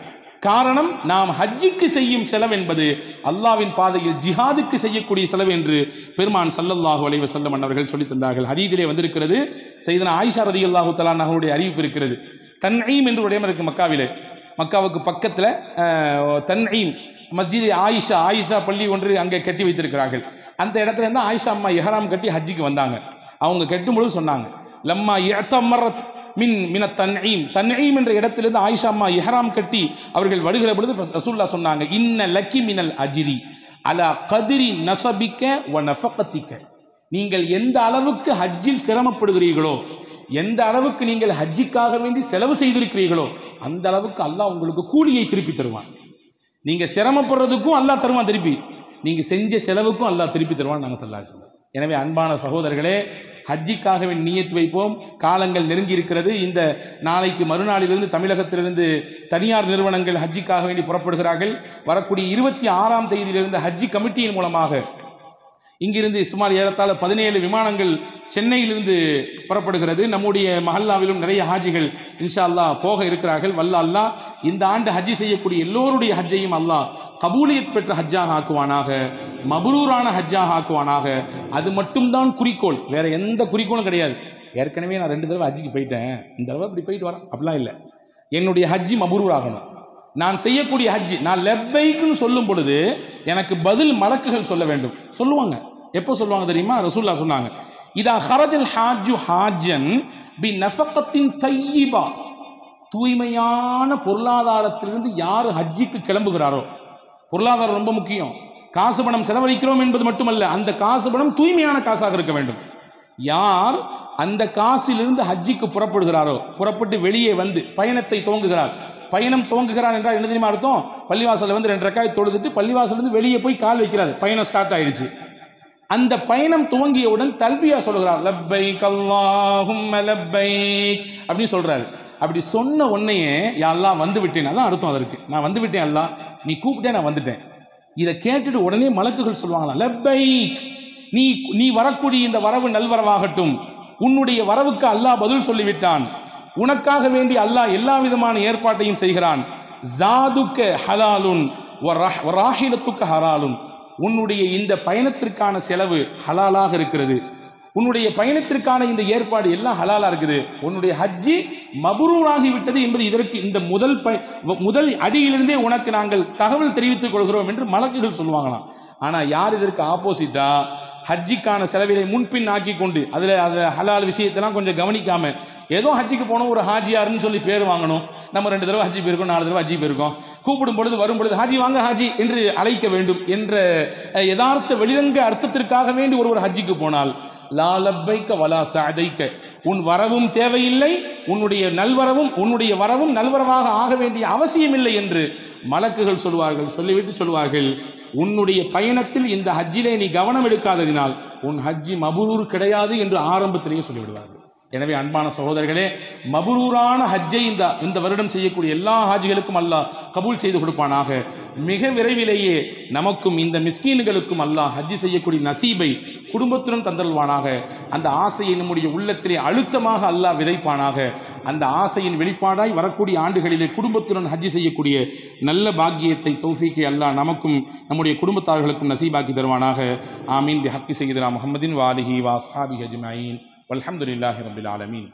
காரணம், நாம் ஹஜ்ஜிக்கு செய்யும் செலவு என்பது அல்லாஹ்வின் பாதையில் ஜிஹாதுக்கு செய்யக்கூடிய செலவு என்று பெருமான் ஸல்லல்லாஹு அலைஹி வஸல்லம் அவர்கள் சொல்லி தந்தார்கள். ஹதீஸிலே வந்திருக்கிறது, சையதுனா ஆயிஷா ரலியல்லாஹு தஆலா அன்ஹாவுடைய அறிவிப்பு இருக்கிறது. தன்ஈம் என்று ஒரு இடம் இருக்கு மக்காவிலே, மக்காவுக்கு பக்கத்தில் தன்ஈம் மஸ்ஜித் ஆயிஷா பள்ளி ஒன்று அங்கே கட்டி வைத்திருக்கிறார்கள். அந்த இடத்துல இருந்து ஆயிஷா அம்மா இஹ்ராம் கட்டி ஹஜ்ஜிக்கு வந்தாங்க. அவங்க கட்டும்பொழுது சொன்னாங்க, லம்மா இஅ்தமரத் மின தன்ஈம் என்ற இடத்திலிருந்து ஆயிஷா அம்மா இஹ்ராம் கட்டி அவர்கள் வருகிற பொழுது ரசூலுல்லாஹ் சொன்னாங்க, இன்ன லக்கி மினல் அஜ்ரி அலா கத்ரி நஸபிக வ நஃபகதிக. நீங்கள் எந்த அளவுக்கு ஹஜ்ஜில் சிரமப்படுகிறீர்களோ, எந்த அளவுக்கு நீங்கள் ஹஜ்ஜிக்காக வேண்டி செலவு செய்திருக்கிறீர்களோ, அந்த அளவுக்கு அல்லாஹ் உங்களுக்கு கூலியை திருப்பி தருவான். நீங்க சிரமப்படுறதுக்கும் அல்லாஹ் தருவான் திருப்பி, நீங்க செஞ்ச செலவுக்கும் அல்லாஹ் திருப்பி தருவான் நாங்கள் ஸல்லல்லாஹு அலைஹி வஸல்லம். எனவே அன்பான சகோதரர்களே, ஹஜ்ஜிக்காகவே நியத் வைப்போம். காலங்கள் நெருங்கி இருக்கிறது. இந்த நாளைக்கு மறுநாளிலிருந்து தமிழகத்திலிருந்து தனியார் நிறுவனங்கள் ஹஜ்ஜிக்காக வேண்டி புறப்படுகிறார்கள். வரக்கூடிய 26ஆம் தேதியிலிருந்து ஹஜ்ஜி கமிட்டியின் மூலமாக இங்கிருந்து சுமார் ஏறத்தாழ 17 விமானங்கள் சென்னையிலிருந்து புறப்படுகிறது. நம்முடைய மஹல்லாவிலும் நிறைய ஹாஜிகள் இன்ஷா அல்லாஹ் போக இருக்கிறார்கள். வல்ல அல்லாஹ் இந்த ஆண்டு ஹஜ்ஜி செய்யக்கூடிய எல்லோருடைய ஹஜ்ஜையும் அல்லாஹ் கபூலியத் பெற்ற ஹஜ்ஜாக ஆக்குவானாக, மபரூரான ஹஜ்ஜாக ஆக்குவானாக. அது மட்டும்தான் குறிக்கோள், வேற எந்த குறிக்கோளும் கிடையாது. ஏற்கனவே நான் 2 தடவை ஹஜ்ஜிக்கு போயிட்டேன், இந்த தடவை இப்படி போயிட்டு வரேன் அப்படிலாம் இல்லை. என்னுடைய ஹஜ்ஜி மபரூர் ஆகணும். நான் செய்யக்கூடிய ஹஜ்ஜி, நான் லெப்பைக்குன்னு சொல்லும் பொழுது எனக்கு பதில் மலக்குகள் சொல்ல வேண்டும். சொல்லுவாங்க. எப்போ சொல்லுவாங்க தெரியுமா? ரசூலுல்லாஹ் சொன்னாங்க, இதா ஹரஜல் ஹாஜ்ஜு ஹாஜ்ஜன் பி நஃபகத்தின் தையிபா, தூய்மையான பொருளாதாரத்திலிருந்து யார் ஹஜ்ஜிக்கு கிளம்புகிறாரோ, பொருளாதாரம் ரொம்ப முக்கியம். காசு பணம் செலவழிக்கிறோம் என்பது மட்டுமல்ல, அந்த காசு பணம் தூய்மையான காசாக இருக்க வேண்டும். யார் அந்த காசிலிருந்து ஹஜ்ஜிக்கு புறப்படுகிறாரோ, புறப்பட்டு வெளியே வந்து பயணத்தை துவங்குகிறார். பயணம் துவங்குகிறார் என்றால் என்ன தெரியுமா அர்த்தம்? பள்ளிவாசலில் வந்து 2 ரக்காத் தொழுதுட்டு பள்ளிவாசலிருந்து வெளியே போய் கால் வைக்கிறார். பயணம் ஸ்டார்ட் ஆயிடுச்சு. அந்த பயணம் துவங்கியவுடன் தல்பியா சொல்கிறார், லப்பைக் அல்லாஹும்ம லப்பைக் அப்படின்னு சொல்றாரு. அப்படி சொன்ன உடனேயே யா அல்லாஹ் வந்து விட்டேன், அதான் அர்த்தம் அதற்கு. நான் வந்து விட்டேன் அல்லாஹ், நீ கூப்பிட்டே நான் வந்துட்டேன். இதை கேட்டுட்டு உடனே மலக்குகள் சொல்லுவாங்களாம், லப்பைக், நீ வரக்கூடிய இந்த வரவு நல்வரவாகட்டும், உன்னுடைய வரவுக்கு அல்லாஹ் பதில் சொல்லிவிட்டான், உனக்காக வேண்டி அல்லாஹ் எல்லா விதமான ஏற்பாட்டையும் செய்கிறான். ஜாதுக்க ஹலாலுன் வராஹிலத்துக்க ஹலாலுன், உன்னுடைய இந்த பயணத்திற்கான செலவு ஹலாலாக இருக்கிறது, உன்னுடைய பயணத்திற்கான இந்த ஏற்பாடு எல்லாம் ஹலாலா இருக்குது, உன்னுடைய ஹஜ்ஜி மபரூராகி விட்டது என்பது இதற்கு இந்த முதல் அடியிலிருந்தே உனக்கு நாங்கள் தகவல் தெரிவித்துக் கொள்கிறோம் என்று மலக்குகள் சொல்லுவாங்களாம். ஆனா யார் இதற்கு ஆப்போசிட்டா ஹஜ்ஜிக்கான செலவிலை முன்பின் ஆக்கி கொண்டு அதில் ஹலால் விஷயத்தெல்லாம் கொஞ்சம் கவனிக்காம, ஏதோ ஹஜ்ஜிக்கு போனோம், ஒரு ஹாஜியாருன்னு சொல்லி பேர் வாங்கணும், நம்ம 2 தடவை ஹஜ்ஜி போயிருக்கோம், 4 தடவை ஹஜ்ஜி போயிருக்கோம், கூப்பிடும் பொழுது வரும் பொழுது ஹாஜி வாங்க ஹாஜி என்று அழைக்க வேண்டும் என்ற யதார்த்த வெளிரங்க அர்த்தத்திற்காக வேண்டி ஒருவர் ஹஜ்ஜிக்கு போனால், லா லப்பைக்க வலா சஅதைக்க, உன் வரவும் தேவையில்லை, உன்னுடைய நல்வரவும் உன்னுடைய வரவும் நல்வரவாக ஆக வேண்டிய அவசியமில்லை என்று மலக்குகள் சொல்வார்கள். சொல்லிவிட்டு சொல்வார்கள், உன்னுடைய பயணத்தில் இந்த ஹஜ்ஜிலே நீ கவனம் எடுக்காததினால் உன் ஹஜ்ஜி மபரூர் கிடையாது என்று ஆரம்பத்திலேயே சொல்லிவிடுவார்கள். எனவே அன்பான சகோதரர்களே, மபரூரான ஹஜ்ஜை இந்த வருடம் செய்யக்கூடிய எல்லா ஹாஜிகளுக்கும் அல்லாஹ் கபூல் செய்து கொடுப்பானாக. மிக விரைவிலேயே நமக்கும் இந்த மிஸ்கீன்களுக்கும் அல்லாஹ் ஹஜ்ஜி செய்யக்கூடிய நசீபை குடும்பத்துடன் தந்தல்வானாக. அந்த ஆசையை நம்முடைய உள்ளத்திலே அழுத்தமாக அல்லாஹ் விதைப்பானாக. அந்த ஆசையின் வெளிப்பாடாய் வரக்கூடிய ஆண்டுகளிலே குடும்பத்துடன் ஹஜ்ஜி செய்யக்கூடிய நல்ல பாக்கியத்தை தௌஃபீக்கை அல்லாஹ் நமக்கும் நம்முடைய குடும்பத்தார்களுக்கும் நசீபாக்கி தருவானாக. ஆமீன். பிஹக்கி சய்யிதுனா முஹம்மதின் வ ஆலிஹி வ அஸ்ஹாபிஹி அஜ்மஈன். வல்ஹம்துலில்லாஹி ரப்பில் ஆலமீன்.